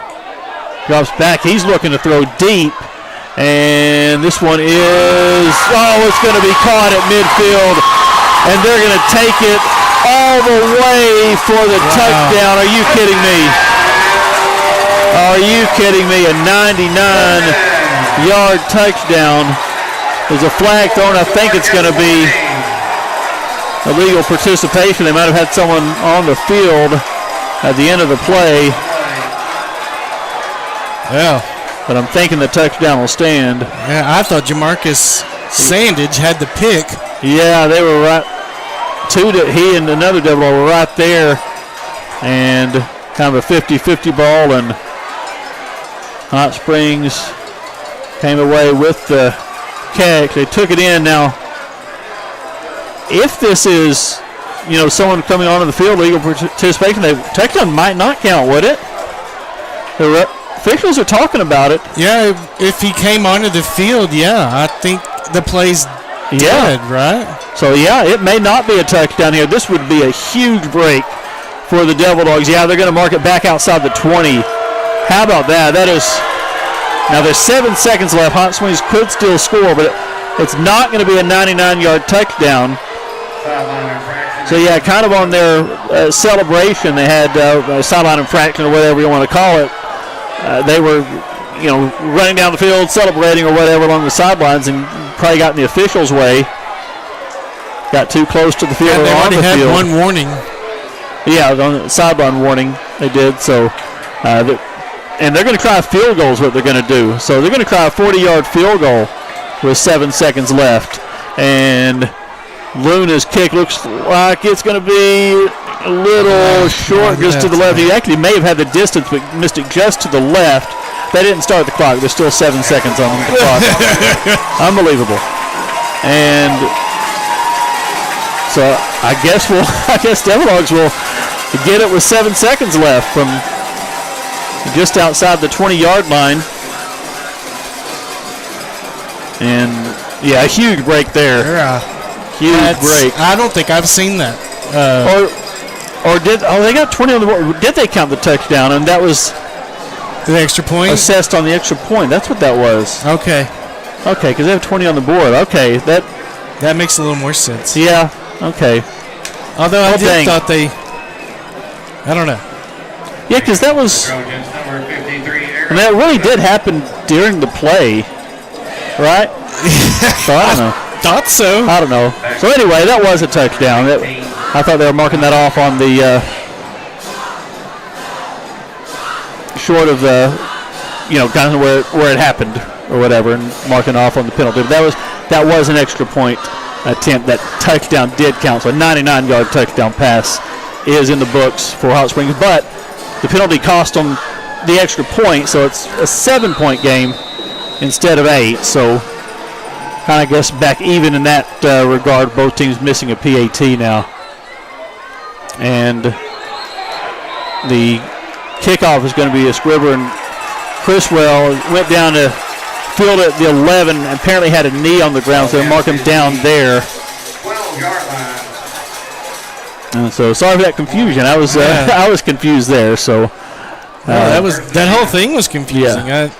S9: drops back. He's looking to throw deep. And this one is, it's going to be caught at midfield. And they're going to take it all the way for the touchdown. Are you kidding me? Are you kidding me? A 99 yard touchdown. There's a flag thrown. I think it's going to be illegal participation. They might have had someone on the field at the end of the play.
S10: Yeah.
S9: But I'm thinking the touchdown will stand.
S10: Yeah, I thought Jamarcus Sandage had the pick.
S9: Yeah, they were right. He and another Devil Dog were right there. And kind of a 50-50 ball, and Hot Springs came away with the catch. They took it in. Now, if this is, someone coming onto the field, legal participation, the touchdown might not count, would it? The officials are talking about it.
S10: Yeah, if he came onto the field, I think the play's dead, right?
S9: So, it may not be a touchdown here. This would be a huge break for the Devil Dogs. Yeah, they're going to mark it back outside the 20. How about that? Now there's 7 seconds left. Hot Springs could still score, but it's not going to be a 99-yard touchdown. So, kind of on their celebration, they had a sideline infraction or whatever you want to call it. They were, running down the field, celebrating or whatever along the sidelines, and probably got in the officials' way. Got too close to the field.
S10: They
S9: on
S10: already
S9: the
S10: had
S9: field.
S10: one warning.
S9: Yeah, on the sideline warning they did. So, and they're going to try a field goal is what they're going to do. So they're going to try a 40-yard field goal with 7 seconds left. And Luna's kick looks like it's going to be a little short just to the left. He actually may have had the distance, but missed it just to the left. They didn't start the clock. There's still 7 seconds on the clock. Unbelievable. And so I guess Devil Dogs will get it with 7 seconds left from just outside the 20-yard line. And a huge break there. Huge break.
S10: I don't think I've seen that.
S9: They got 20 on the board. Did they count the touchdown? And that was
S10: the extra point?
S9: Assessed on the extra point. That's what that was.
S10: Okay,
S9: because they have 20 on the board. Okay,
S10: that makes a little more sense.
S9: Yeah, okay.
S10: Although I thought they, I don't know.
S9: Yeah, because that was, that really did happen during the play, right? So I don't know.
S10: Thought so.
S9: I don't know. So anyway, that was a touchdown. I thought they were marking that off on the short of the, kind of where it happened or whatever, and marking off on the penalty. But that was an extra point attempt. That touchdown did count. So a 99-yard touchdown pass is in the books for Hot Springs, but the penalty cost them the extra point, so it's a 7-point game instead of 8. So kind of guess back even in that regard. Both teams missing a PAT now. And the kickoff is going to be a Scribber, and Criswell went down to field at the 11 and apparently had a knee on the ground, so they'll mark him down there.
S17: 12-yard line.
S9: And so sorry for that confusion. I was confused there. So
S10: that whole thing was confusing.
S9: Yeah.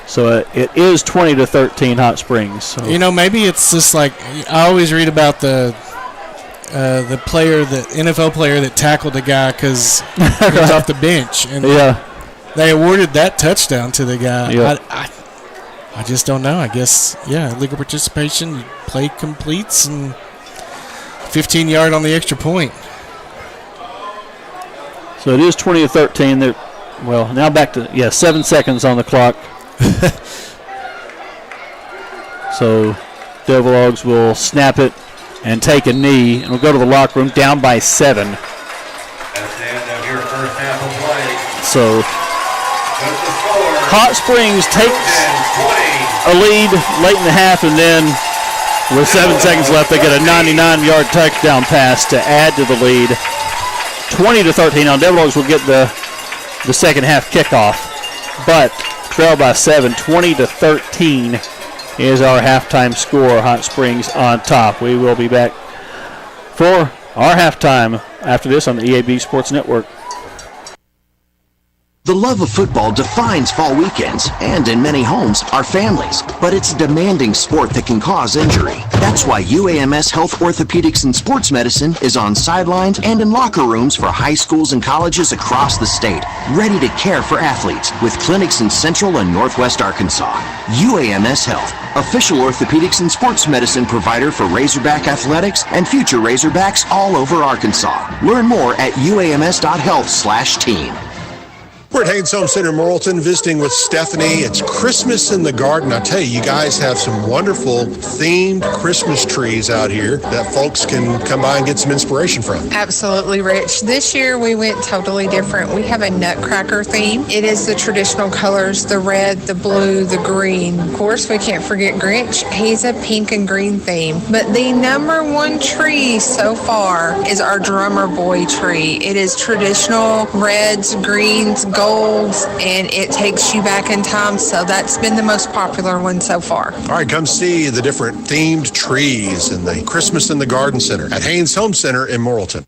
S9: So it is 20-13 Hot Springs. So.
S10: Maybe it's just like I always read about the NFL player that tackled the guy because he was off the bench, and they awarded that touchdown to the guy.
S9: Yeah.
S10: I just don't know. I guess legal participation, play completes, and 15-yard on the extra point.
S9: So it is 20-13. Well, now back to 7 seconds on the clock. So Devil Dogs will snap it and take a knee, and we'll go to the locker room down by 7.
S17: That's the end of your first half of play.
S9: So Hot Springs takes a lead late in the half, and then with 7 seconds left, they get a 99-yard touchdown pass to add to the lead. 20-13. Now Devil Dogs will get the second half kickoff, but trail by 7. 20-13 is our halftime score. Hot Springs on top. We will be back for our halftime after this on the EAB Sports Network.
S2: The love of football defines fall weekends, and in many homes, our families. But it's a demanding sport that can cause injury. That's why UAMS Health Orthopedics and Sports Medicine is on sidelines and in locker rooms for high schools and colleges across the state, ready to care for athletes with clinics in Central and Northwest Arkansas. UAMS Health, official orthopedics and sports medicine provider for Razorback Athletics and future Razorbacks all over Arkansas. Learn more at uams.health/team.
S22: We're at Haynes Home Center, Morrilton, visiting with Stephanie. It's Christmas in the garden. I tell you guys have some wonderful themed Christmas trees out here that folks can come by and get some inspiration from.
S23: Absolutely, Rich. This year we went totally different. We have a Nutcracker theme. It is the traditional colors, the red, the blue, the green. Of course, we can't forget Grinch. He's a pink and green theme. But the number one tree so far is our Drummer Boy tree. It is traditional reds, greens, golds, and it takes you back in time, so that's been the most popular one so far.
S22: All right, come see the different themed trees in the Christmas in the Garden Center at Haynes Home Center in Morrilton.